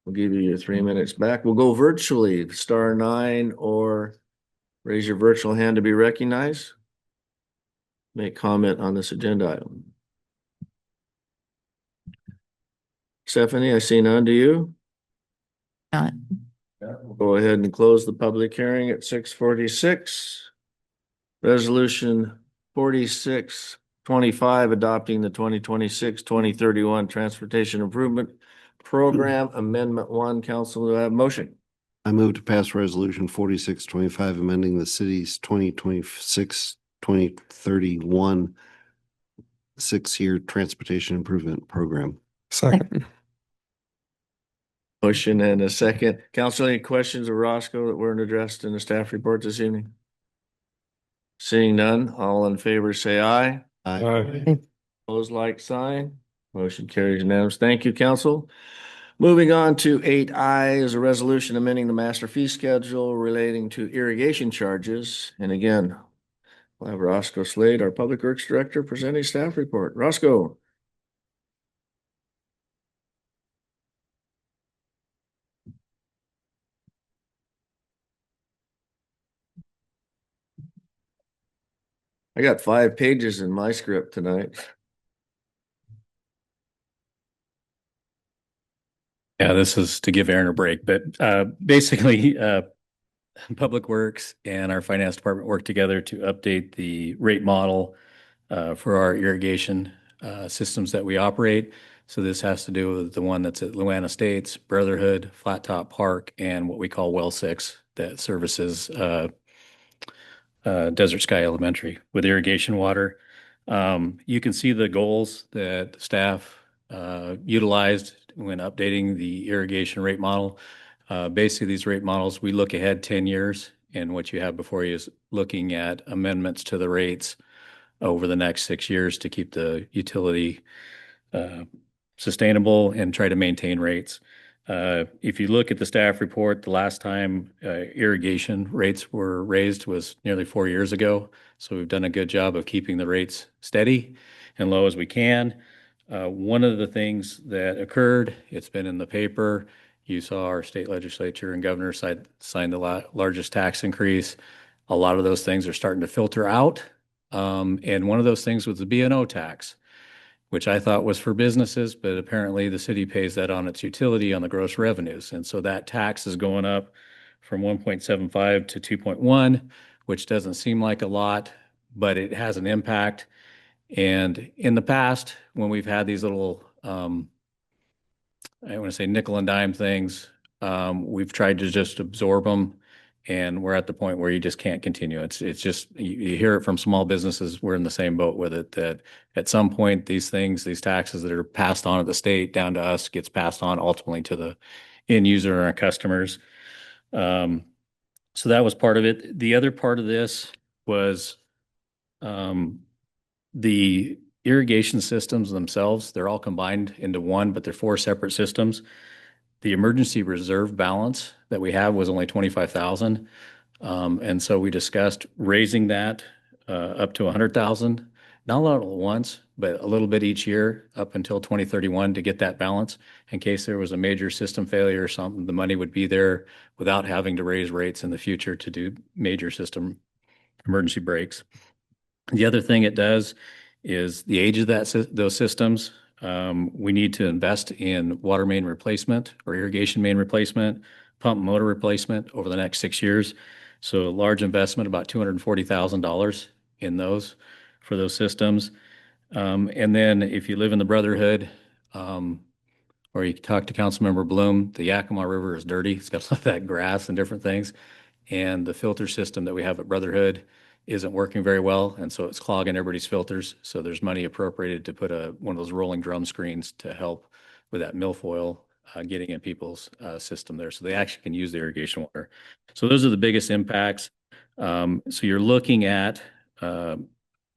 We'll give you your 3 minutes back. We'll go virtually, *9, or raise your virtual hand to be recognized. Make comment on this agenda item. Stephanie, I see none. Do you? Not. We'll go ahead and close the public hearing at 6:46. Resolution 4625 adopting the 2026-2031 Transportation Improvement Program Amendment 1. Council, do I have a motion? I move to pass resolution 4625, amending the city's 2026-2031 6-year transportation improvement program. Second. Motion and a second. Council, any questions of Roscoe that weren't addressed in the staff report this evening? Seeing none, all in favor say aye. Aye. Opposed, like sign. Motion carries unanimous. Thank you, council. Moving on to 8I is a resolution amending the master fee schedule relating to irrigation charges. And again, we'll have Roscoe Slade, our Public Works Director, presenting staff report. Roscoe. I got 5 pages in my script tonight. Yeah, this is to give Aaron a break, but basically, Public Works and our finance department work together to update the rate model for our irrigation systems that we operate. So this has to do with the one that's at Luann Estates, Brotherhood, Flat Top Park, and what we call Well 6 that services Desert Sky Elementary with irrigation water. You can see the goals that staff utilized when updating the irrigation rate model. Basically, these rate models, we look ahead 10 years, and what you have before you is looking at amendments to the rates over the next 6 years to keep the utility sustainable and try to maintain rates. If you look at the staff report, the last time irrigation rates were raised was nearly 4 years ago. So we've done a good job of keeping the rates steady and low as we can. One of the things that occurred, it's been in the paper, you saw our state legislature and governor sign the largest tax increase. A lot of those things are starting to filter out. And one of those things was the B&O tax, which I thought was for businesses, but apparently the city pays that on its utility on the gross revenues. And so that tax is going up from 1.75 to 2.1, which doesn't seem like a lot, but it has an impact. And in the past, when we've had these little, I want to say nickel and dime things, we've tried to just absorb them. And we're at the point where you just can't continue. It's just, you hear it from small businesses. We're in the same boat with it, that at some point, these taxes that are passed on at the state down to us gets passed on ultimately to the end user and our customers. So that was part of it. The other part of this was the irrigation systems themselves. They're all combined into one, but they're 4 separate systems. the emergency reserve balance that we have was only 25,000. And so we discussed raising that up to 100,000, not a lot at once, but a little bit each year up until 2031 to get that balance. In case there was a major system failure or something, the money would be there without having to raise rates in the future to do major system emergency breaks. The other thing it does is the age of those systems. We need to invest in water main replacement or irrigation main replacement, pump motor replacement over the next 6 years. So a large investment, about $240,000 in those for those systems. And then if you live in the Brotherhood, or you talk to Councilmember Bloom, the Yakima River is dirty. It's got a lot of that grass and different things. And the filter system that we have at Brotherhood isn't working very well. And so it's clogging everybody's filters. So there's money appropriated to put one of those rolling drum screens to help with that milfoil getting in people's system there. So they actually can use the irrigation water. So those are the biggest impacts. So you're looking at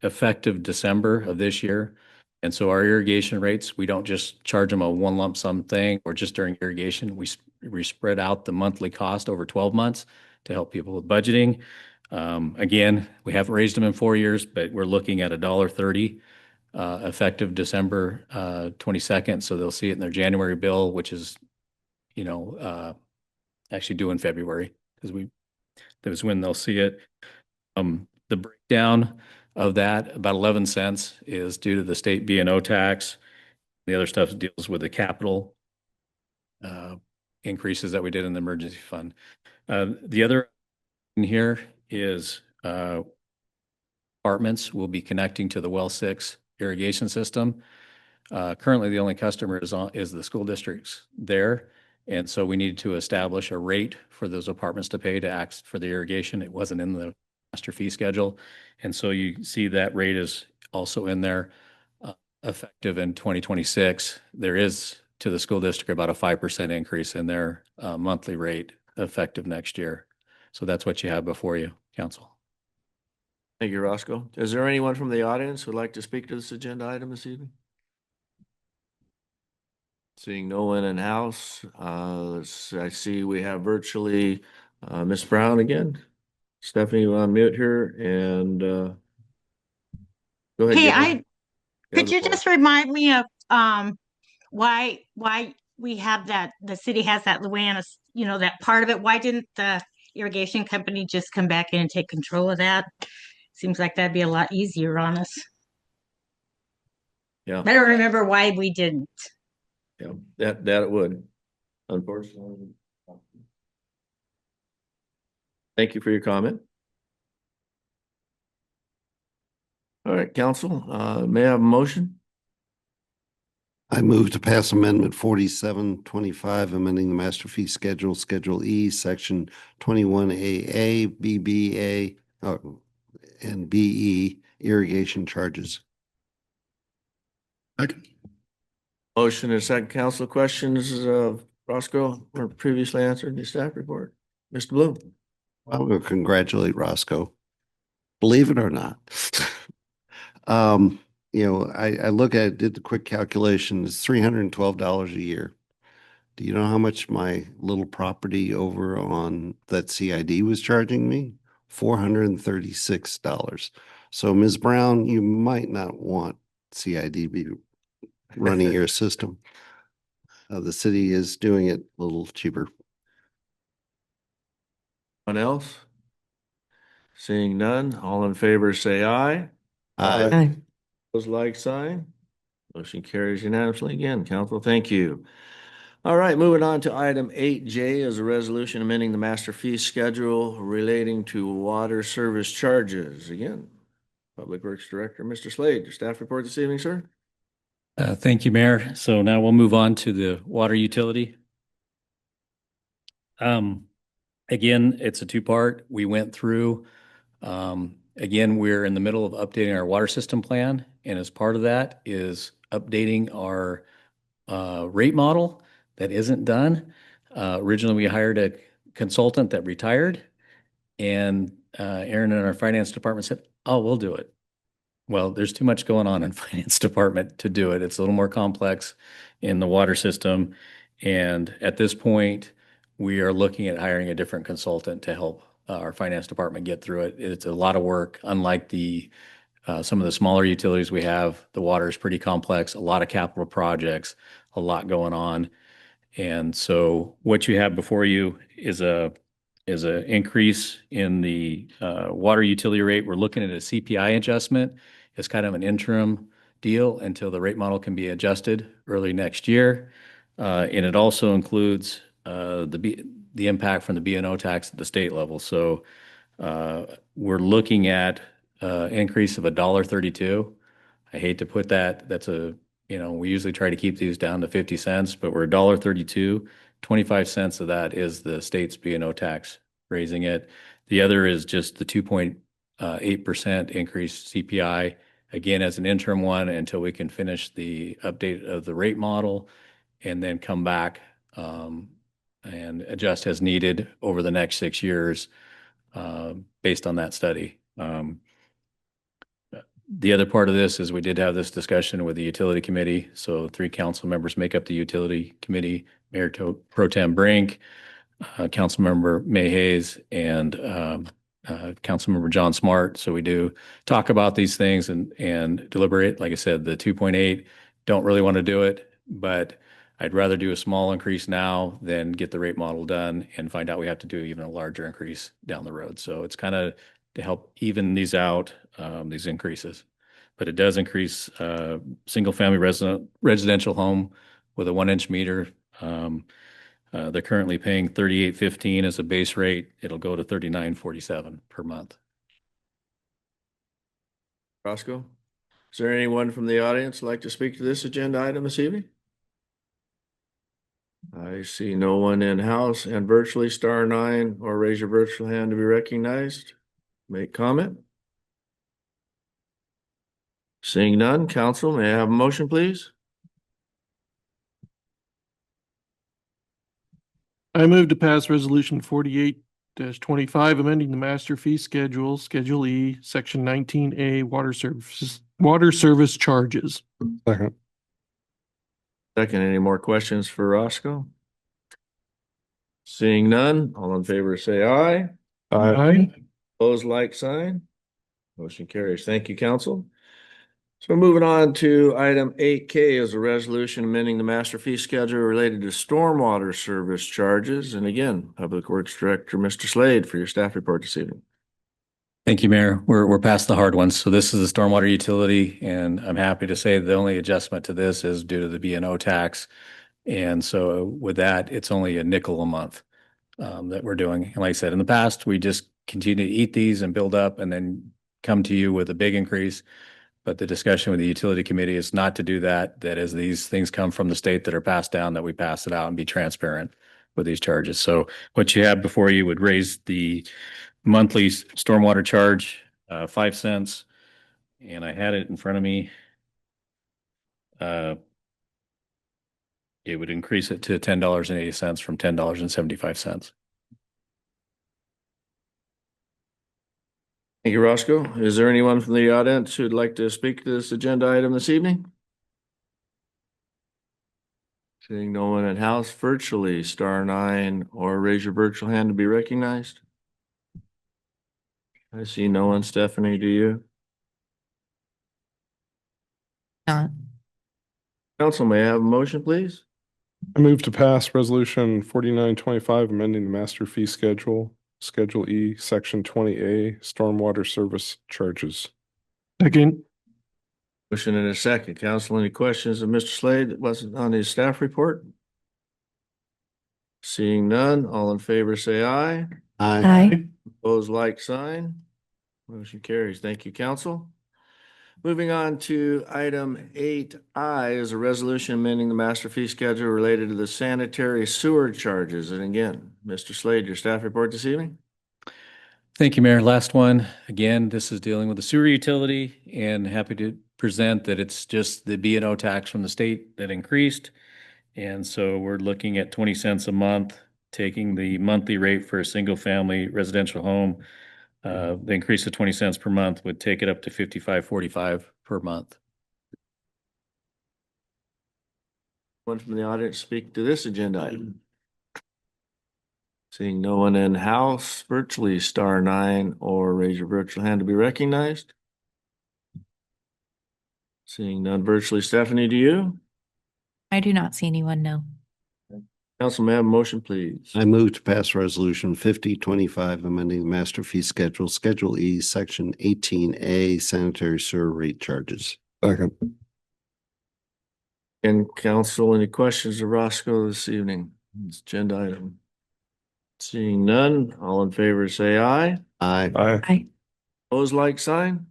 effective December of this year. And so our irrigation rates, we don't just charge them a one lump sum thing or just during irrigation. We spread out the monthly cost over 12 months to help people with budgeting. Again, we haven't raised them in 4 years, but we're looking at $1.30 effective December 22nd. So they'll see it in their January bill, which is, actually due in February because that was when they'll see it. The breakdown of that, about 11 cents, is due to the state B&O tax. The other stuff deals with the capital increases that we did in the emergency fund. The other in here is apartments will be connecting to the Well 6 irrigation system. Currently, the only customer is the school districts there. And so we needed to establish a rate for those apartments to pay to act for the irrigation. It wasn't in the master fee schedule. And so you see that rate is also in there effective in 2026. There is to the school district about a 5% increase in their monthly rate effective next year. So that's what you have before you, Council. Thank you, Roscoe. Is there anyone from the audience who'd like to speak to this agenda item this evening? Seeing no one in house, I see we have virtually Ms. Brown again. Stephanie, you on mute here and go ahead. Hey, could you just remind me of why we have that, the city has that Luana, that part of it? Why didn't the irrigation company just come back in and take control of that? Seems like that'd be a lot easier on us. Yeah. I don't remember why we didn't. Yeah, that it would, unfortunately. Thank you for your comment. All right, council, may I have a motion? I move to pass Amendment 4725, amending the master fee schedule, Schedule E, Section 21AA, BBA, and BE, irrigation charges. Motion and second, council questions, Roscoe, or previously answered in the staff report. Mr. Bloom. I will congratulate Roscoe. Believe it or not. I look at it, did the quick calculation, it's $312 a year. Do you know how much my little property over on that CID was charging me? $436. So Ms. Brown, you might not want CID be running your system. The city is doing it a little cheaper. Anyone else? Seeing none, all in favor say aye. Aye. Those like sign. Motion carries unanimously again. Council, thank you. All right, moving on to item 8J is a resolution amending the master fee schedule relating to water service charges. Again, Public Works Director, Mr. Slade, your staff report this evening, sir. Thank you, Mayor. So now we'll move on to the water utility. Again, it's a two-part. We went through, again, we're in the middle of updating our water system plan. And as part of that is updating our rate model that isn't done. Originally, we hired a consultant that retired. And Aaron in our finance department said, oh, we'll do it. Well, there's too much going on in finance department to do it. It's a little more complex in the water system. And at this point, we are looking at hiring a different consultant to help our finance department get through it. It's a lot of work, unlike some of the smaller utilities we have. The water is pretty complex, a lot of capital projects, a lot going on. And so what you have before you is a increase in the water utility rate. We're looking at a CPI adjustment. It's kind of an interim deal until the rate model can be adjusted early next year. And it also includes the impact from the B&O tax at the state level. So we're looking at increase of $1.32. I hate to put that. We usually try to keep these down to 50 cents, but we're $1.32. 25 cents of that is the state's B&O tax raising it. The other is just the 2.8% increase CPI, again, as an interim one until we can finish the update of the rate model and then come back and adjust as needed over the next 6 years based on that study. The other part of this is we did have this discussion with the utility committee. So 3 council members make up the utility committee: Mayor Pro Tem Brink, Councilmember May Hayes, and Councilmember John Smart. So we do talk about these things and deliberate. Like I said, the 2.8, don't really want to do it, but I'd rather do a small increase now than get the rate model done and find out we have to do even a larger increase down the road. So it's kind of to help even these out, these increases. But it does increase single-family residential home with a 1-inch meter. They're currently paying $38.15 as a base rate. It'll go to $39.47 per month. Roscoe, is there anyone from the audience who'd like to speak to this agenda item this evening? I see no one in-house, and virtually *9 or raise your virtual hand to be recognized. Make comment. Seeing none, council, may I have a motion, please? I move to pass resolution 48-25, amending the master fee schedule, Schedule E, Section 19A, water service charges. Second. Second, any more questions for Roscoe? Seeing none, all in favor say aye. Aye. Opposed, like sign. Motion carries. Thank you, council. So moving on to item 8K is a resolution amending the master fee schedule related to stormwater service charges. And again, Public Works Director, Mr. Slade, for your staff report this evening. Thank you, Mayor. We're past the hard ones. So this is a stormwater utility, and I'm happy to say the only adjustment to this is due to the B&O tax. And so with that, it's only a nickel a month that we're doing. And like I said, in the past, we just continue to eat these and build up and then come to you with a big increase. But the discussion with the utility committee is not to do that, that as these things come from the state that are passed down, that we pass it out and be transparent with these charges. So what you have before you would raise the monthly stormwater charge 5 cents, and I had it in front of me. It would increase it to $10.80 from $10.75. Thank you, Roscoe. Is there anyone from the audience who'd like to speak to this agenda item this evening? Seeing no one in house, virtually *9 or raise your virtual hand to be recognized. I see no one. Stephanie, do you? Not. Council, may I have a motion, please? I move to pass resolution 4925, amending the master fee schedule, Schedule E, Section 20A, stormwater service charges. Second. Motion and a second. Council, any questions of Mr. Slade that wasn't on his staff report? Seeing none, all in favor say aye. Aye. Opposed, like sign. Motion carries. Thank you, council. Moving on to item 8I is a resolution amending the master fee schedule related to the sanitary sewer charges. And again, Mr. Slade, your staff report this evening. Thank you, Mayor. Last one. Again, this is dealing with the sewer utility, and happy to present that it's just the B&O tax from the state that increased. And so we're looking at 20 cents a month, taking the monthly rate for a single family residential home. The increase of 20 cents per month would take it up to $55.45 per month. One from the audience speak to this agenda item. Seeing no one in house, virtually star 9 or raise your virtual hand to be recognized. Seeing none virtually, Stephanie, do you? I do not see anyone, no. Council, may I have a motion, please? I move to pass resolution 5025, amending the master fee schedule, Schedule E, Section 18A, sanitary sewer rate charges. Second. And council, any questions of Roscoe this evening? This agenda item. Seeing none, all in favor say aye. Aye. Aye. Opposed, like sign.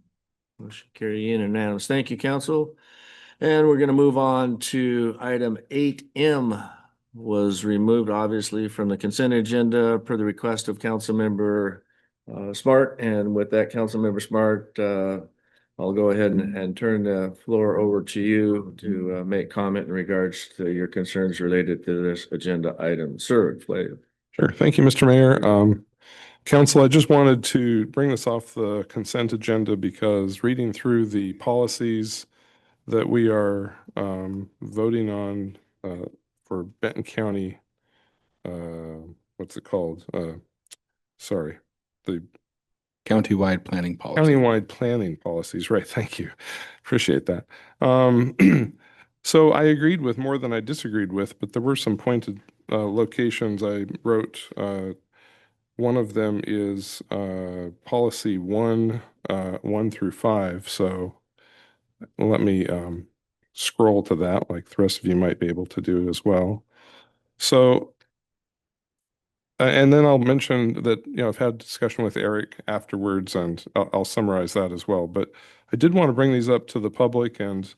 Motion carry unanimous. Thank you, council. And we're going to move on to item 8M, was removed obviously from the consent agenda per the request of Councilmember Smart. And with that, Councilmember Smart, I'll go ahead and turn the floor over to you to make comment in regards to your concerns related to this agenda item. Sir, Flav. Sure. Thank you, Mr. Mayor. Council, I just wanted to bring this off the consent agenda because reading through the policies that we are voting on for Benton County, what's it called? Sorry, the Countywide planning policy. countywide planning policies, right? Thank you. Appreciate that. So I agreed with more than I disagreed with, but there were some pointed locations I wrote. One of them is policy 1 through 5. So let me scroll to that, like the rest of you might be able to do as well. So, and then I'll mention that, I've had discussion with Eric afterwards, and I'll summarize that as well. But I did want to bring these up to the public and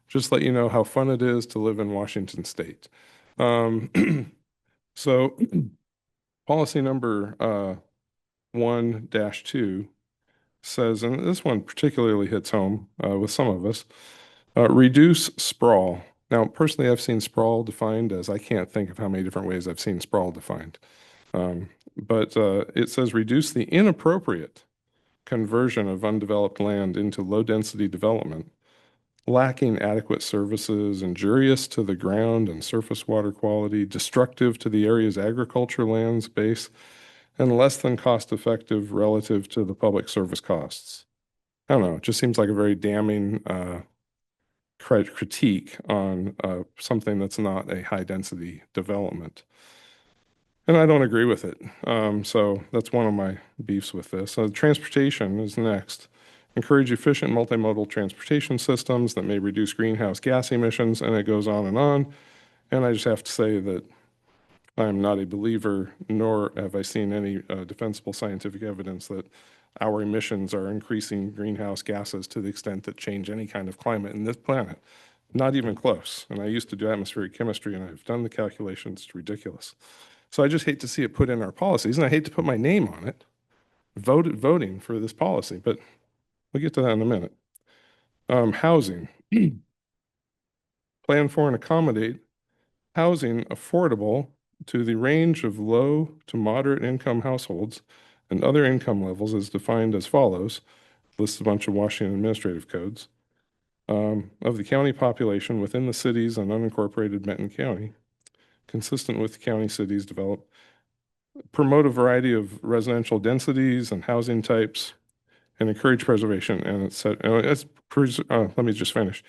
just let you know how fun it is to live in Washington State. So policy number 1-2 says, and this one particularly hits home with some of us, reduce sprawl. Now, personally, I've seen sprawl defined as, I can't think of how many different ways I've seen sprawl defined. But it says reduce the inappropriate conversion of undeveloped land into low-density development, lacking adequate services, injurious to the ground and surface water quality, destructive to the area's agriculture lands base, and less than cost-effective relative to the public service costs. I don't know, it just seems like a very damning critique on something that's not a high-density development. And I don't agree with it. So that's one of my beefs with this. Transportation is next. Encourage efficient multimodal transportation systems that may reduce greenhouse gas emissions, and it goes on. And I just have to say that I'm not a believer, nor have I seen any defensible scientific evidence that our emissions are increasing greenhouse gases to the extent that change any kind of climate in this planet. Not even close. And I used to do atmospheric chemistry, and I've done the calculations. It's ridiculous. So I just hate to see it put in our policies, and I hate to put my name on it, voting for this policy, but we'll get to that in a minute. Housing. Plan for and accommodate housing affordable to the range of low to moderate income households and other income levels as defined as follows. Lists a bunch of Washington administrative codes. Of the county population within the cities and unincorporated Benton County, consistent with county cities develop, promote a variety of residential densities and housing types, and encourage preservation. And let me just finish.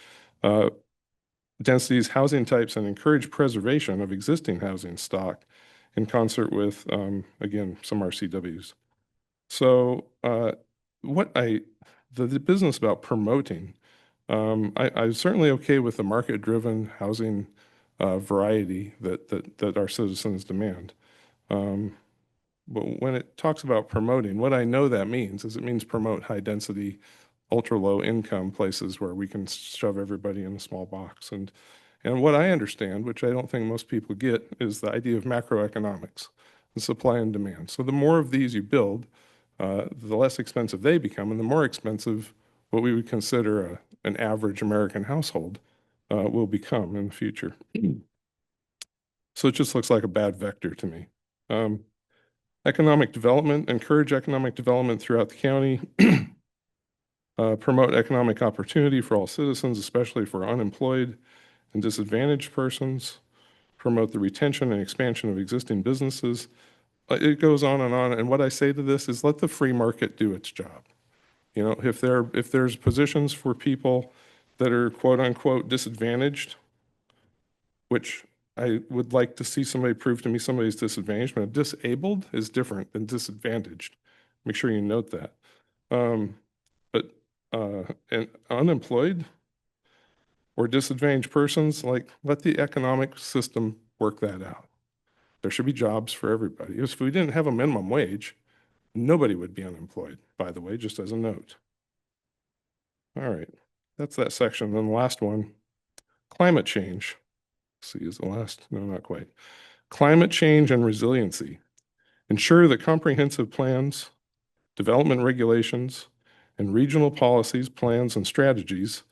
Densities, housing types, and encourage preservation of existing housing stock in concert with, again, some RCWs. So the business about promoting, I'm certainly okay with the market-driven housing variety that our citizens demand. But when it talks about promoting, what I know that means is it means promote high-density, ultra-low income places where we can shove everybody in a small box. And what I understand, which I don't think most people get, is the idea of macroeconomics, the supply and demand. So the more of these you build, the less expensive they become, and the more expensive what we would consider an average American household will become in the future. So it just looks like a bad vector to me. Economic development, encourage economic development throughout the county. Promote economic opportunity for all citizens, especially for unemployed and disadvantaged persons, promote the retention and expansion of existing businesses. It goes on. And what I say to this is let the free market do its job. You know, if there's positions for people that are quote unquote disadvantaged, which I would like to see somebody prove to me somebody's disadvantaged, but disabled is different than disadvantaged. Make sure you note that. And unemployed or disadvantaged persons, like, let the economic system work that out. There should be jobs for everybody. If we didn't have a minimum wage, nobody would be unemployed, by the way, just as a note. All right, that's that section. Then the last one, climate change. See, is the last? No, not quite. Climate change and resiliency. Ensure that comprehensive plans, development regulations, and regional policies, plans, and strategies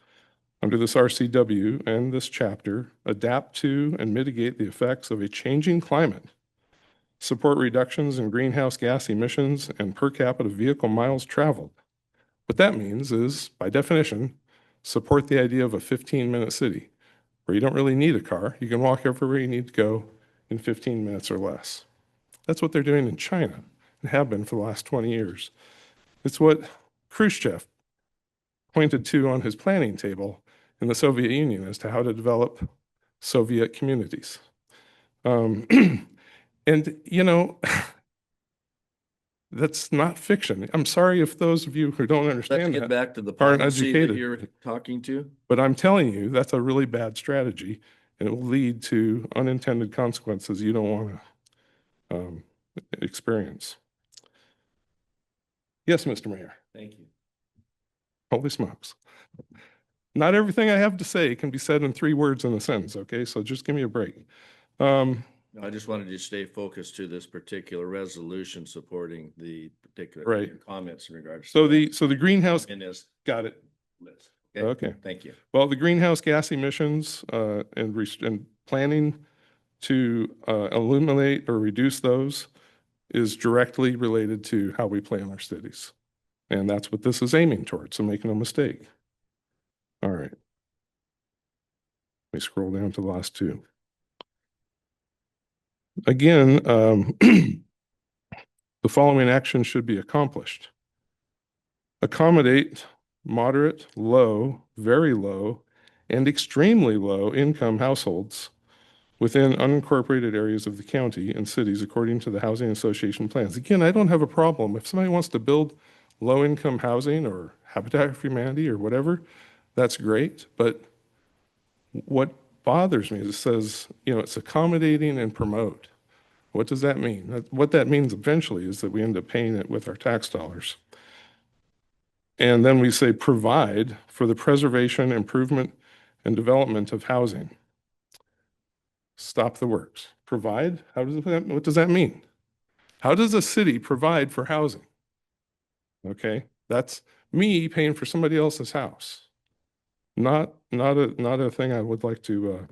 under this RCW and this chapter adapt to and mitigate the effects of a changing climate, support reductions in greenhouse gas emissions and per capita vehicle miles traveled. What that means is, by definition, support the idea of a 15-minute city where you don't really need a car. You can walk everywhere you need to go in 15 minutes or less. That's what they're doing in China and have been for the last 20 years. It's what Khrushchev pointed to on his planning table in the Soviet Union as to how to develop Soviet communities. And, you know, that's not fiction. I'm sorry if those of you who don't Let's understand get that back to the aren't policy that educated. you're talking to. But I'm telling you, that's a really bad strategy, and it will lead to unintended consequences you don't want to experience. Yes, Mr. Mayor. Thank you. Holy smokes. Not everything I have to say can be said in 3 words in a sentence, okay? So just give me a break. I just wanted to stay focused to this particular resolution supporting the particular Right. comments in regards. So to the greenhouse, in this got it. list. Okay. Thank you. Well, the greenhouse gas emissions and planning to eliminate or reduce those is directly related to how we plan our cities. And that's what this is aiming towards, so make no mistake. All right. Let me scroll down to the last 2. Again, the following actions should be accomplished. Accommodate moderate, low, very low, and extremely low income households within unincorporated areas of the county and cities according to the Housing Association plans. Again, I don't have a problem. If somebody wants to build low-income housing or Habitat for Humanity or whatever, that's great. But what bothers me is it says, you know, it's accommodating and promote. What does that mean? What that means eventually is that we end up paying it with our tax dollars. And then we say provide for the preservation, improvement, and development of housing. Stop the works. Provide? What does that mean? How does a city provide for housing? Okay, that's me paying for somebody else's house. Not a thing I would like to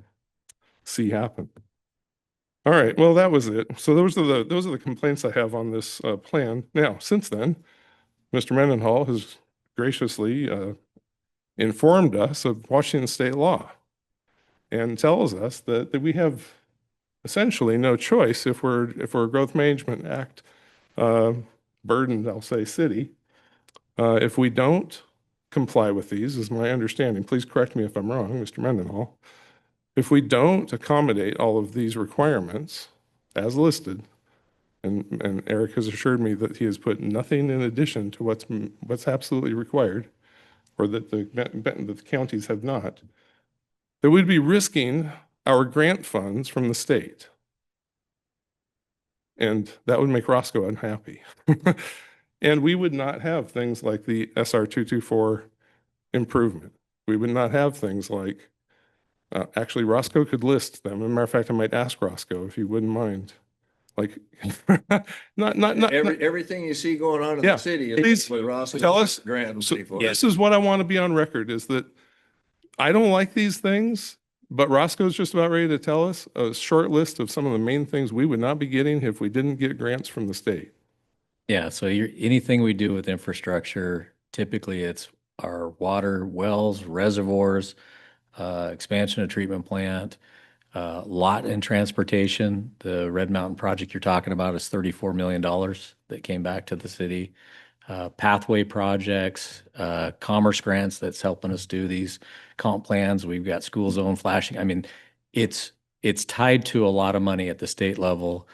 see happen. All right, well, that was it. So those are the complaints I have on this plan. Now, since then, Mr. Mendenhall has graciously informed us of Washington state law and tells us that we have essentially no choice if we're a Growth Management Act burdened, I'll say, city. If we don't comply with these, is my understanding, please correct me if I'm wrong, Mr. Mendenhall, if we don't accommodate all of these requirements as listed, and Eric has assured me that he has put nothing in addition to what's absolutely required, or that the counties have not, that we'd be risking our grant funds from the state. And that would make Roscoe unhappy. And we would not have things like the SR 224 improvement. We would not have things like, actually Roscoe could list them. As a matter of fact, I might ask Roscoe if he wouldn't mind. Like, Everything you see going on in Yeah. the city Please is what Ross tell us. grant So money for. this is what I want to be on record, is that I don't like these things, but Roscoe's just about ready to tell us a short list of some of the main things we would not be getting if we didn't get grants from the state. Yeah, so anything we do with infrastructure, typically it's our water wells, reservoirs, expansion of treatment plant, lot and transportation. The Red Mountain project you're talking about is $34 million that came back to the city. Pathway projects, commerce grants that's helping us do these comp plans. We've got school zone flashing. I mean, it's tied to a lot of money at the state level,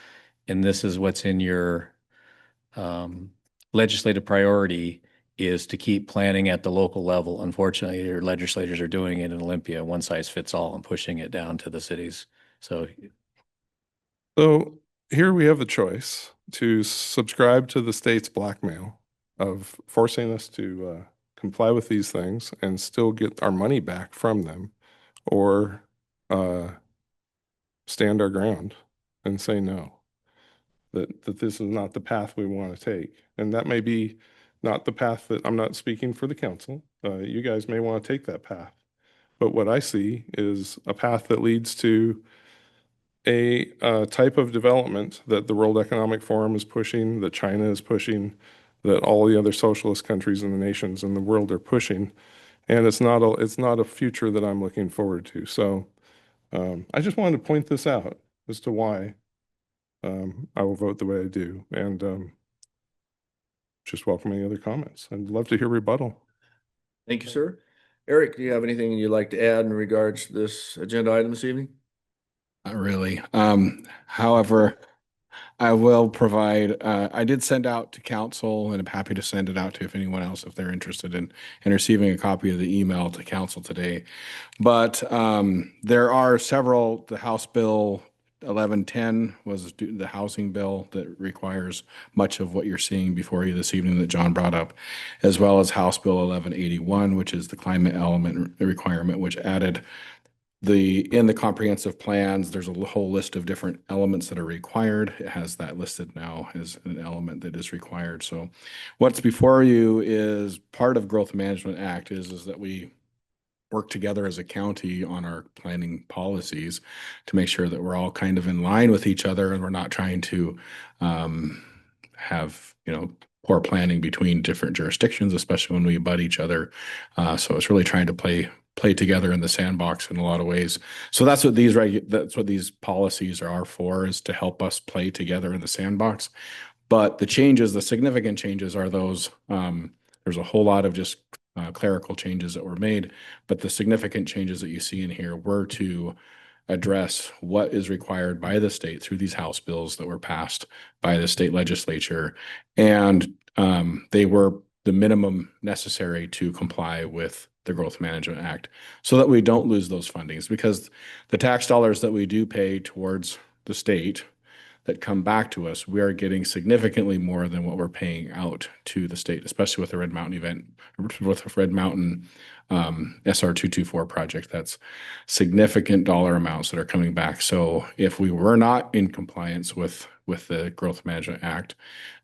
and this is what's in your legislative priority is to keep planning at the local level. Unfortunately, your legislators are doing it in Olympia, one size fits all, and pushing it down to the cities. So here we have the choice to subscribe to the state's blackmail of forcing us to comply with these things and still get our money back from them, or stand our ground and say no, that this is not the path we want to take. And that may be not the path that, I'm not speaking for the council. You guys may want to take that path. But what I see is a path that leads to a type of development that the World Economic Forum is pushing, that China is pushing, that all the other socialist countries and the nations in the world are pushing. And it's not a future that I'm looking forward to. So I just wanted to point this out as to why I will vote the way I do. And just welcome any other comments. I'd love to hear rebuttal. Thank you, sir. Eric, do you have anything you'd like to add in regards to this agenda item this evening? Not really. However, I will provide, I did send out to council, and I'm happy to send it out to if anyone else, if they're interested in receiving a copy of the email to council today. But there are several, the House Bill 1110 was the housing bill that requires much of what you're seeing before you this evening that John brought up, as well as House Bill 1181, which is the climate element requirement, which added in the comprehensive plans, there's a whole list of different elements that are required. It has that listed now as an element that is required. So what's before you is part of Growth Management Act is that we work together as a county on our planning policies to make sure that we're all kind of in line with each other and we're not trying to have, poor planning between different jurisdictions, especially when we abut each other. So it's really trying to play together in the sandbox in a lot of ways. So that's what these policies are for, is to help us play together in the sandbox. But the significant changes are those, there's a whole lot of just clerical changes that were made, but the significant changes that you see in here were to address what is required by the state through these House bills that were passed by the state legislature. And they were the minimum necessary to comply with the Growth Management Act so that we don't lose those fundings, because the tax dollars that we do pay towards the state that come back to us, we are getting significantly more than what we're paying out to the state, especially with the Red Mountain SR 224 project. That's significant dollar amounts that are coming back. So if we were not in compliance with the Growth Management Act,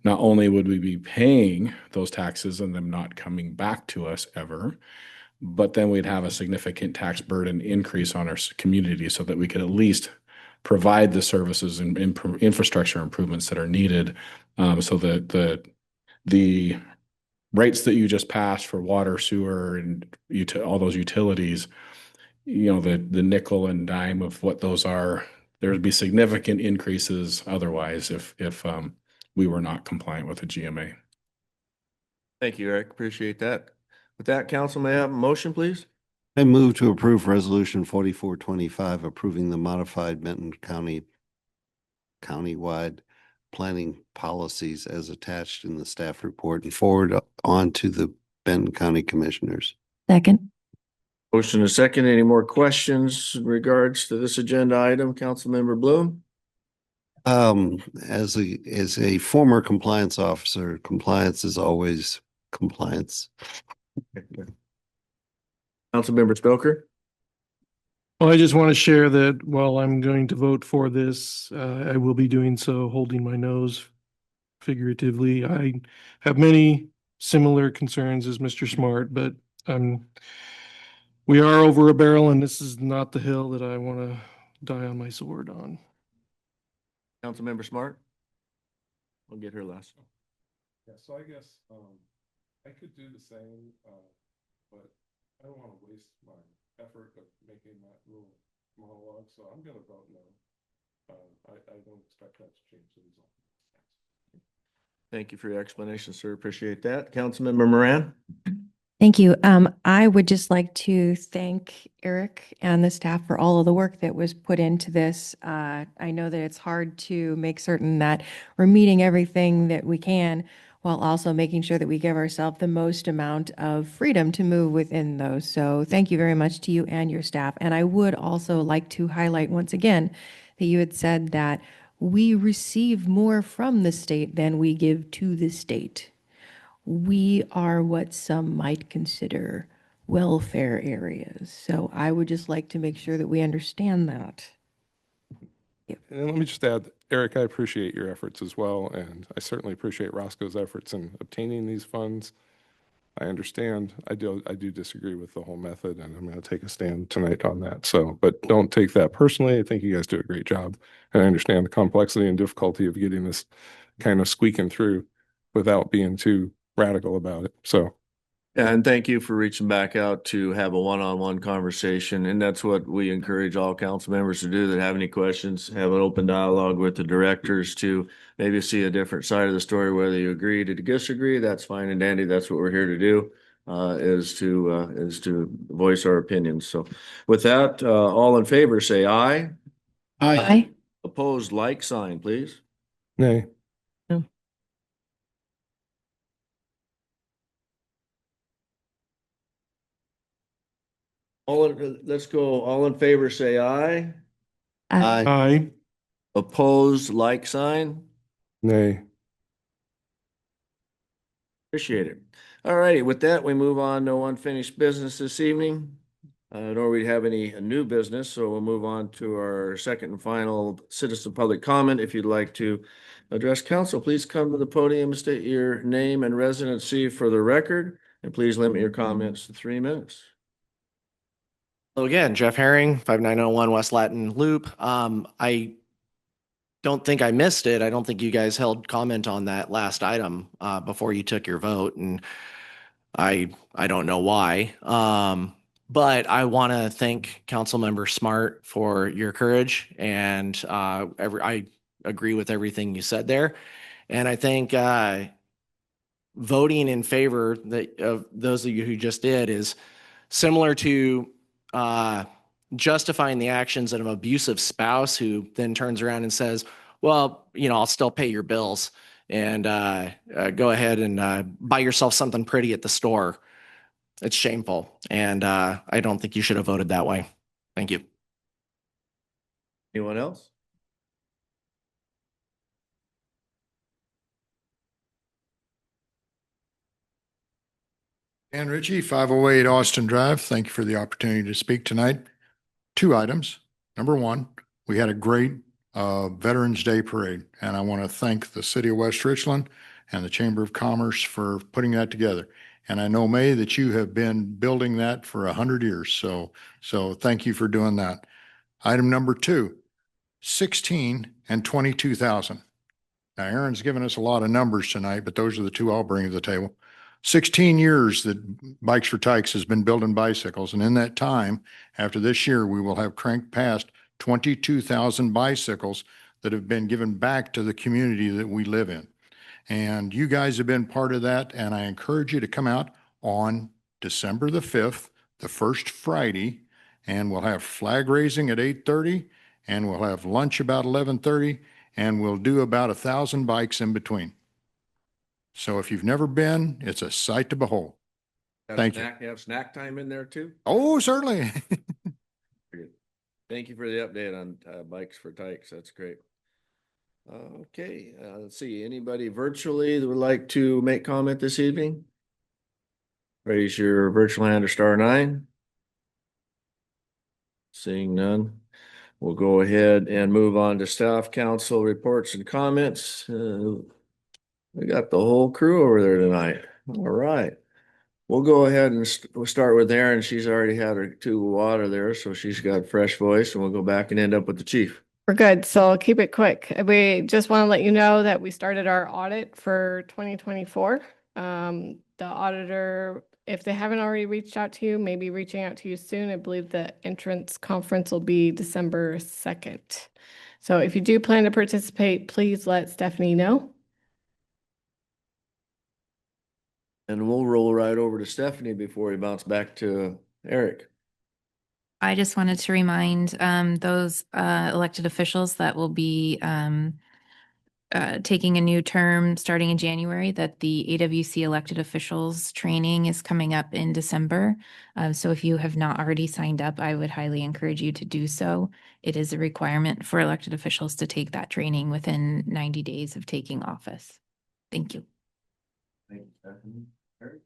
not only would we be paying those taxes and them not coming back to us ever, but then we'd have a significant tax burden increase on our community so that we could at least provide the services and infrastructure improvements that are needed. So the rates that you just passed for water, sewer, and all those utilities, the nickel and dime of what those are, there would be significant increases otherwise if we were not compliant with the GMA. Thank you, Eric. Appreciate that. With that, council, may I have a motion, please? I move to approve Resolution 4425, approving the modified Benton countywide planning policies as attached in the staff report and forward on to the Benton County Commissioners. Second. Motion and second. Any more questions in regards to this agenda item, Councilmember Bloom? As a former compliance officer, compliance is always compliance. Councilmember Stoker? Well, I just want to share that while I'm going to vote for this, I will be doing so holding my nose figuratively. I have many similar concerns as Mr. Smart, but we are over a barrel, and this is not the hill that I want to die on my sword on. Councilmember Smart? We'll get her last. Yeah, so I guess I could do the same, but I don't want to waste my effort of making that little monologue, so I'm gonna vote no. I don't expect that to change the result. Thank you for your explanation, sir. Appreciate that. Councilmember Moran? Thank you. I would just like to thank Eric and the staff for all of the work that was put into this. I know that it's hard to make certain that we're meeting everything that we can while also making sure that we give ourselves the most amount of freedom to move within those. So thank you very much to you and your staff. And I would also like to highlight once again that you had said that we receive more from the state than we give to the state. We are what some might consider welfare areas. So I would just like to make sure that we understand that. And let me just add, Eric, I appreciate your efforts as well, and I certainly appreciate Roscoe's efforts in obtaining these funds. I understand. I do disagree with the whole method, and I'm going to take a stand tonight on that. So, but don't take that personally. I think you guys do a great job, and I understand the complexity and difficulty of getting this kind of squeaking through without being too radical about it. So, And thank you for reaching back out to have a one-on-one conversation. And that's what we encourage all council members to do that have any questions, have an open dialogue with the directors to maybe see a different side of the story, whether you agree to disagree, that's fine and dandy. That's what we're here to do, is to voice our opinions. So with that, all in favor, say aye. Aye. Opposed, like sign, please. nay. Let's go. All in favor, say aye. Aye. Aye. Opposed, like sign. Nay. Appreciate it. All righty, with that, we move on to unfinished business this evening. Nor we have any new business, so we'll move on to our second and final citizen public comment. If you'd like to address council, please come to the podium, state your name and residency for the record, and please limit your comments to 3 minutes. Hello again, Jeff Herring, 5901 West Latin Loop. I don't think I missed it. I don't think you guys held comment on that last item before you took your vote, and I don't know why. But I want to thank Councilmember Smart for your courage, and I agree with everything you said there. And I think voting in favor of those of you who just did is similar to justifying the actions of an abusive spouse who then turns around and says, well, I'll still pay your bills and go ahead and buy yourself something pretty at the store. It's shameful. And I don't think you should have voted that way. Thank you. Anyone else? Dan Ritchie, 508 Austin Drive. Thank you for the opportunity to speak tonight. 2 items. Number 1, we had a great Veterans Day parade, and I want to thank the City of West Richland and the Chamber of Commerce for putting that together. And I know, May, that you have been building that for 100 years. So thank you for doing that. Item number 2, 16 and 22,000. Now, Aaron's given us a lot of numbers tonight, but those are the 2 I'll bring to the table. 16 years that Bikes for Tykes has been building bicycles. And in that time, after this year, we will have cranked past 22,000 bicycles that have been given back to the community that we live in. And you guys have been part of that. And I encourage you to come out on December the 5th, the first Friday, and we'll have flag raising at 8:30, and we'll have lunch about 11:30, and we'll do about 1,000 bikes in between. So if you've never been, it's a sight to behold. Thank you. You have snack time in there too? Oh, certainly. Thank you for the update on Bikes for Tykes. That's great. Okay, let's see. Anybody virtually that would like to make comment this evening? Raise your virtual hand or *9. Seeing none, we'll go ahead and move on to staff council reports and comments. We got the whole crew over there tonight. All right. We'll go ahead and we'll start with Erin. She's already had her 2 water there, so she's got fresh voice, and we'll go back and end up with the chief. We're good. So I'll keep it quick. We just want to let you know that we started our audit for 2024. The auditor if they haven't already reached out to you, maybe reaching out to you soon. I believe the entrance conference will be December 2nd. So if you do plan to participate, please let Stephanie know. And we'll roll right over to Stephanie before we bounce back to Eric. I just wanted to remind those elected officials that will be taking a new term starting in January that the AWC elected officials training is coming up in December. So if you have not already signed up, I would highly encourage you to do so. It is a requirement for elected officials to take that training within 90 days of taking office. Thank you. Thank you, Stephanie. Eric?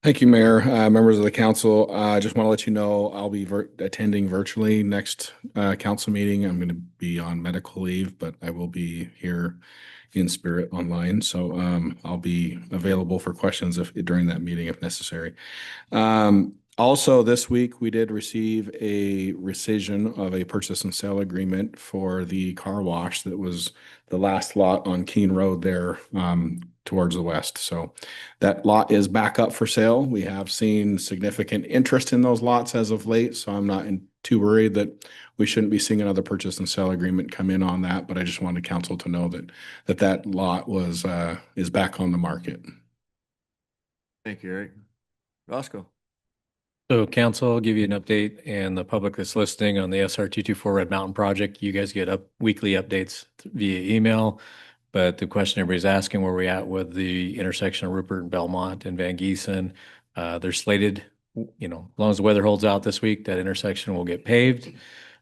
Thank you, Mayor, members of the council. I just want to let you know I'll be attending virtually next council meeting. I'm going to be on medical leave, but I will be here in spirit online. So I'll be available for questions during that meeting if necessary. Also, this week we did receive a rescission of a purchase and sale agreement for the car wash that was the last lot on Keene Road there towards the west. So that lot is back up for sale. We have seen significant interest in those lots as of late, so I'm not too worried that we shouldn't be seeing another purchase and sale agreement come in on that. But I just wanted council to know that lot is back on the market. Thank you, Eric. Roscoe? So council, I'll give you an update, and the public that's listening on the SR 224 Red Mountain project, you guys get weekly updates via email. But the question everybody's asking, where we at with the intersection of Rupert and Belmont and Van Giesen? They're slated, as long as the weather holds out this week, that intersection will get paved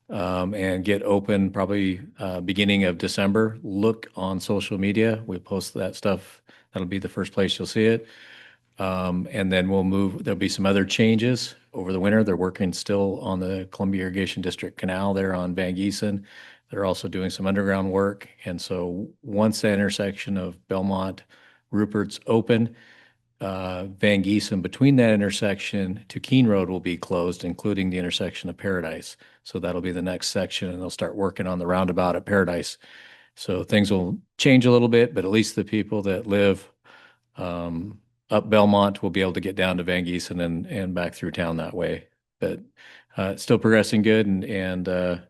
and get open probably beginning of December. Look on social media. We post that stuff. That'll be the first place you'll see it. And then we'll move. There'll be some other changes over the winter. They're working still on the Columbia Irrigation District Canal there on Van Giesen. They're also doing some underground work. And so once the intersection of Belmont, Rupert's open, Van Giesen between that intersection to Keene Road will be closed, including the intersection of Paradise. So that'll be the next section, and they'll start working on the roundabout at Paradise. So things will change a little bit, but at least the people that live up Belmont will be able to get down to Van Giesen and back through town that way. But it's still progressing good and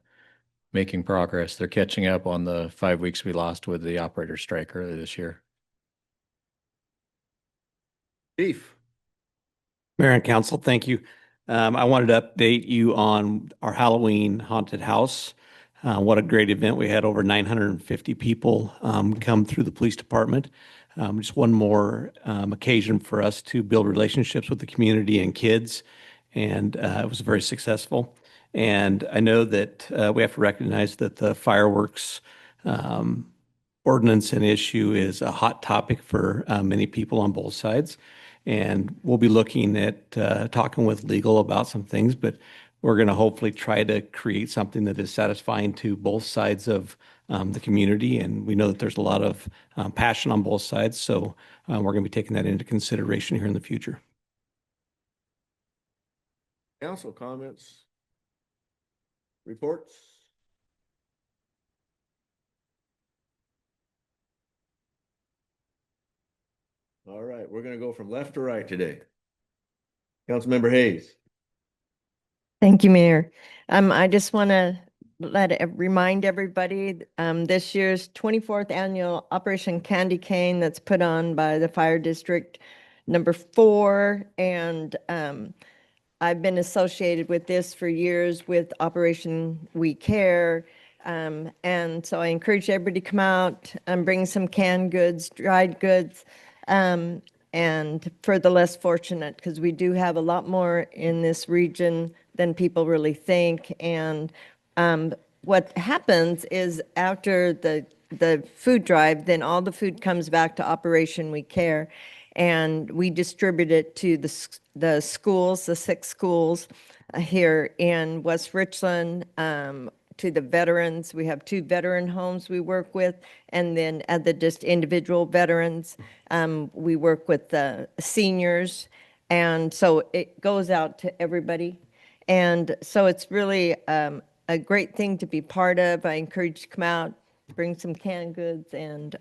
making progress. They're catching up on the 5 weeks we lost with the operator strike earlier this year. Chief? Mayor and council, thank you. I wanted to update you on our Halloween haunted house. What a great event. We had over 950 people come through the police department. Just one more occasion for us to build relationships with the community and kids. And it was very successful. And I know that we have to recognize that the fireworks ordinance and issue is a hot topic for many people on both sides. And we'll be looking at talking with legal about some things, but we're going to hopefully try to create something that is satisfying to both sides of the community. And we know that there's a lot of passion on both sides. So we're going to be taking that into consideration here in the future. Council comments? Reports? All right, we're going to go from left to right today. Councilmember Hayes. Thank you, Mayor. I just want to remind everybody, this year's 24th annual Operation Candy Cane that's put on by the Fire District number 4. And I've been associated with this for years with Operation We Care. And so I encourage everybody to come out and bring some canned goods, dried goods, and for the less fortunate, because we do have a lot more in this region than people really think. And what happens is after the food drive, then all the food comes back to Operation We Care, and we distribute it to the schools, the 6 schools here in West Richland, to the veterans. We have 2 veteran homes we work with, and then at the just individual veterans, we work with the seniors, and so it goes out to everybody. And so it's really a great thing to be part of. I encourage you to come out, bring some canned goods, and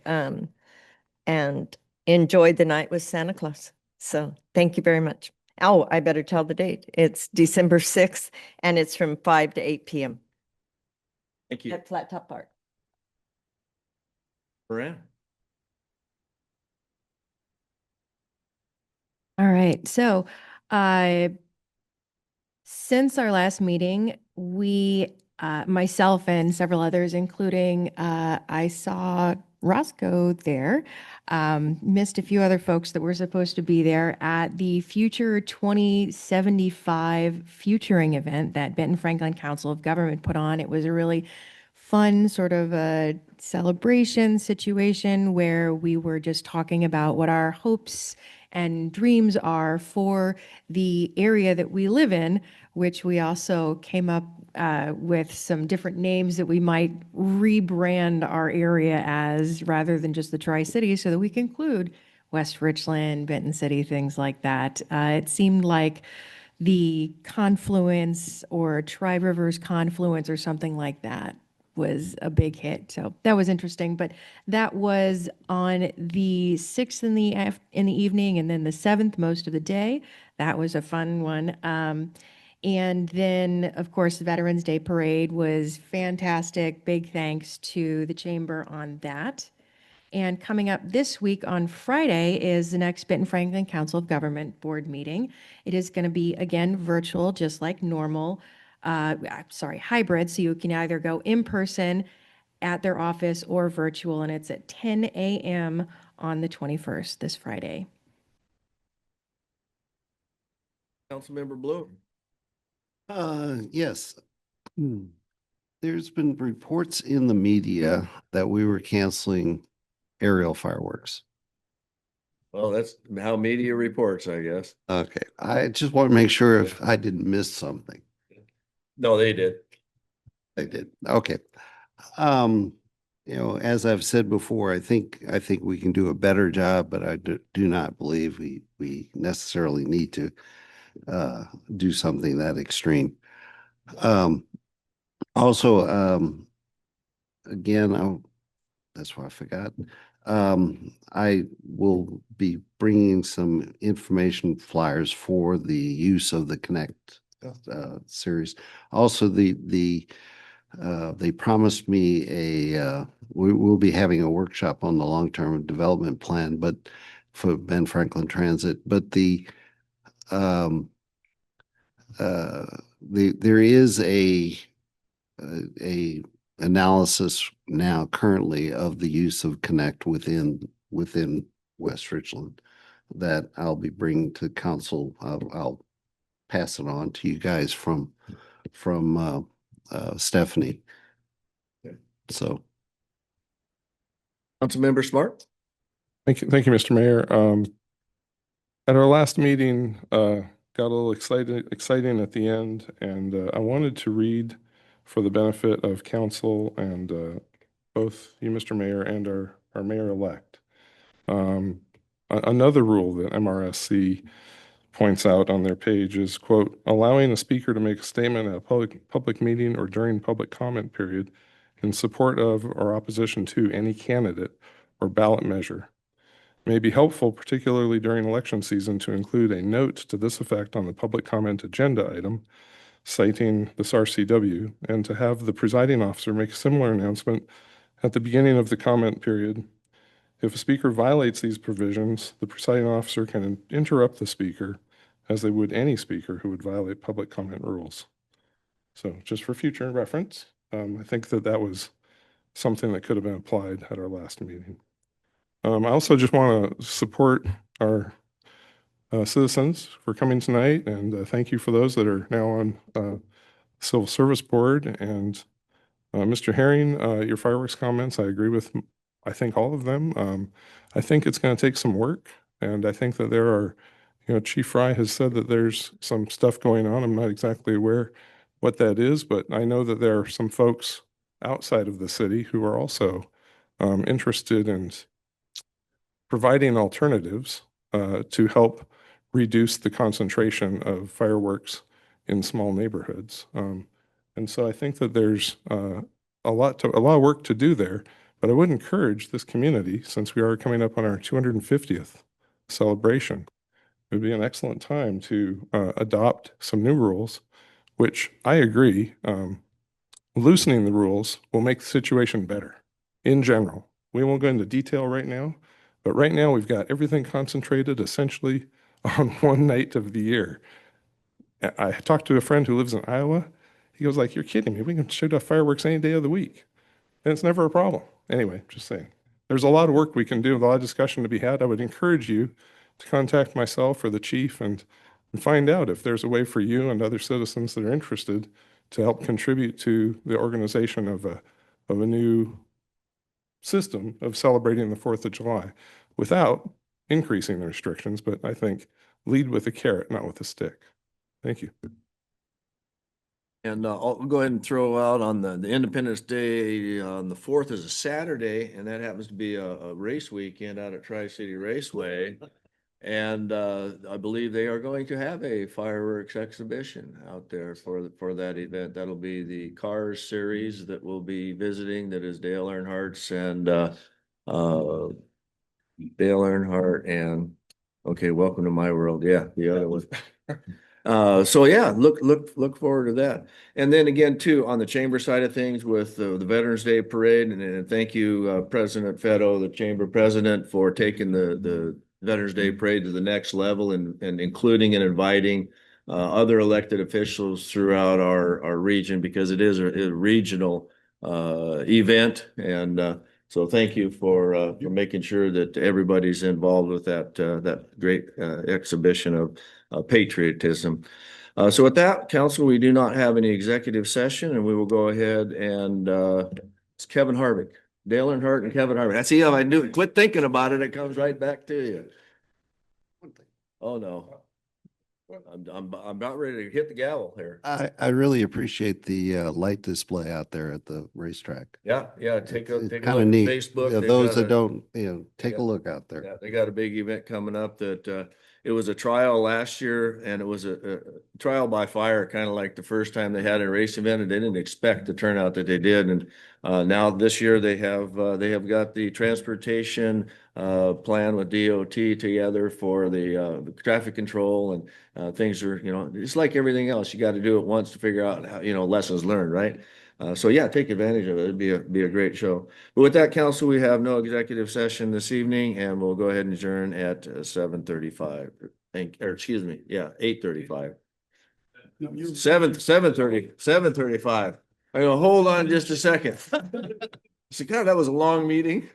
enjoy the night with Santa Claus. So thank you very much. Oh, I better tell the date. It's December 6th and it's from 5 to 8 p.m. Thank you. at Flat Top Park. Moran? All right, so since our last meeting, myself and several others, including I saw Roscoe there, missed a few other folks that were supposed to be there at the Future 2075 Futuring event that Benton Franklin Council of Government put on. It was a really fun sort of a celebration situation where we were just talking about what our hopes and dreams are for the area that we live in, which we also came up with some different names that we might rebrand our area as rather than just the Tri-Cities so that we can include West Richland, Benton City, things like that. It seemed like the confluence or Tri-Rivers confluence or something like that was a big hit. So that was interesting. But that was on the 6th in the evening, and then the 7th most of the day. That was a fun one. And then, of course, the Veterans Day Parade was fantastic. Big thanks to the Chamber on that. And coming up this week on Friday is the next Benton Franklin Council of Government Board meeting. It is going to be, again, virtual, just like normal. Hybrid. So you can either go in person at their office or virtual, and it's at 10 a.m. on the 21st, this Friday. Councilmember Bloom. Yes. There's been reports in the media that we were canceling aerial fireworks. Well, that's how media reports, I guess. Okay, I just want to make sure if I didn't miss something. No, they did. They did. Okay. As I've said before, I think we can do a better job, but I do not believe we necessarily need to do something that extreme. Again, that's why I forgot. I will be bringing some information flyers for the use of the Connect series. Also, they promised me we'll be having a workshop on the long-term development plan, but for Ben Franklin Transit. But there is a analysis now currently of the use of Connect within West Richland that I'll be bringing to council. I'll pass it on to you guys from Stephanie. Okay. So. Councilmember Smart. Thank you, Mr. Mayor. At our last meeting, got a little exciting at the end, and I wanted to read for the benefit of council and both you, Mr. Mayor, and our mayor-elect. Another rule that MRSC points out on their page is, quote, allowing a speaker to make a statement at a public meeting or during public comment period in support of or opposition to any candidate or ballot measure. It may be helpful, particularly during election season, to include a note to this effect on the public comment agenda item, citing this RCW, and to have the presiding officer make a similar announcement at the beginning of the comment period. If a speaker violates these provisions, the presiding officer can interrupt the speaker as they would any speaker who would violate public comment rules. So just for future reference, I think that was something that could have been applied at our last meeting. I also just want to support our citizens for coming tonight, and thank you for those that are now on Civil Service Board. And Mr. Herring, your fireworks comments, I agree with, I think, all of them. I think it's going to take some work, and I think that there are, Chief Fry has said that there's some stuff going on. I'm not exactly aware what that is, but I know that there are some folks outside of the city who are also interested in providing alternatives to help reduce the concentration of fireworks in small neighborhoods. And so I think that there's a lot of work to do there, but I would encourage this community, since we are coming up on our 250th celebration, it would be an excellent time to adopt some new rules, which I agree, loosening the rules will make the situation better in general. We won't go into detail right now, but right now we've got everything concentrated essentially on one night of the year. I talked to a friend who lives in Iowa. He goes like, "You're kidding me. We can shoot off fireworks any day of the week." And it's never a problem. Anyway, just saying. There's a lot of work we can do, a lot of discussion to be had. I would encourage you to contact myself or the chief and find out if there's a way for you and other citizens that are interested to help contribute to the organization of a new system of celebrating the 4th of July without increasing the restrictions. But I think lead with a carrot, not with a stick. Thank you. And I'll go ahead and throw out on the Independence Day on the 4th is a Saturday, and that happens to be a race weekend out at Tri-City Raceway. And I believe they are going to have a fireworks exhibition out there for that event. That'll be the Cars series that we'll be visiting. That is Dale Earnhardt's and Dale Earnhardt and okay, Welcome to My World. Yeah, the other one. So yeah, look forward to that. And then again, too, on the chamber side of things with the Veterans Day Parade, and thank you, President Fetto, the chamber president, for taking the Veterans Day Parade to the next level and including and inviting other elected officials throughout our region, because it is a regional event. And so thank you for making sure that everybody's involved with that great exhibition of patriotism. So with that, council, we do not have any executive session, and we will go ahead and it's Kevin Harvick, Dale Earnhardt and Kevin Harvick. I see how I knew. Quit thinking about it. It comes right back to you. Oh no, I'm about ready to hit the gavel here. I really appreciate the light display out there at the racetrack. Yeah, take a look at Kind of neat. Facebook. Yeah, They've those got that a- don't, take got- a look out there. Yeah, they got a big event coming up that it was a trial last year, and it was a trial by fire, kind of like the first time they had a race event, and they didn't expect the turnout that they did. And now this year they have got the transportation plan with DOT together for the traffic control, and things are, it's like everything else. You got to do it once to figure out how, lessons learned, right? So yeah, take advantage of it. It'd be a great show. But with that, council, we have no executive session this evening, and we'll go ahead and adjourn at 7:35. Or excuse me, yeah, 8:35. 7:35. I go, hold on just a second. So God, that was a long meeting.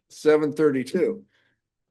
7:32.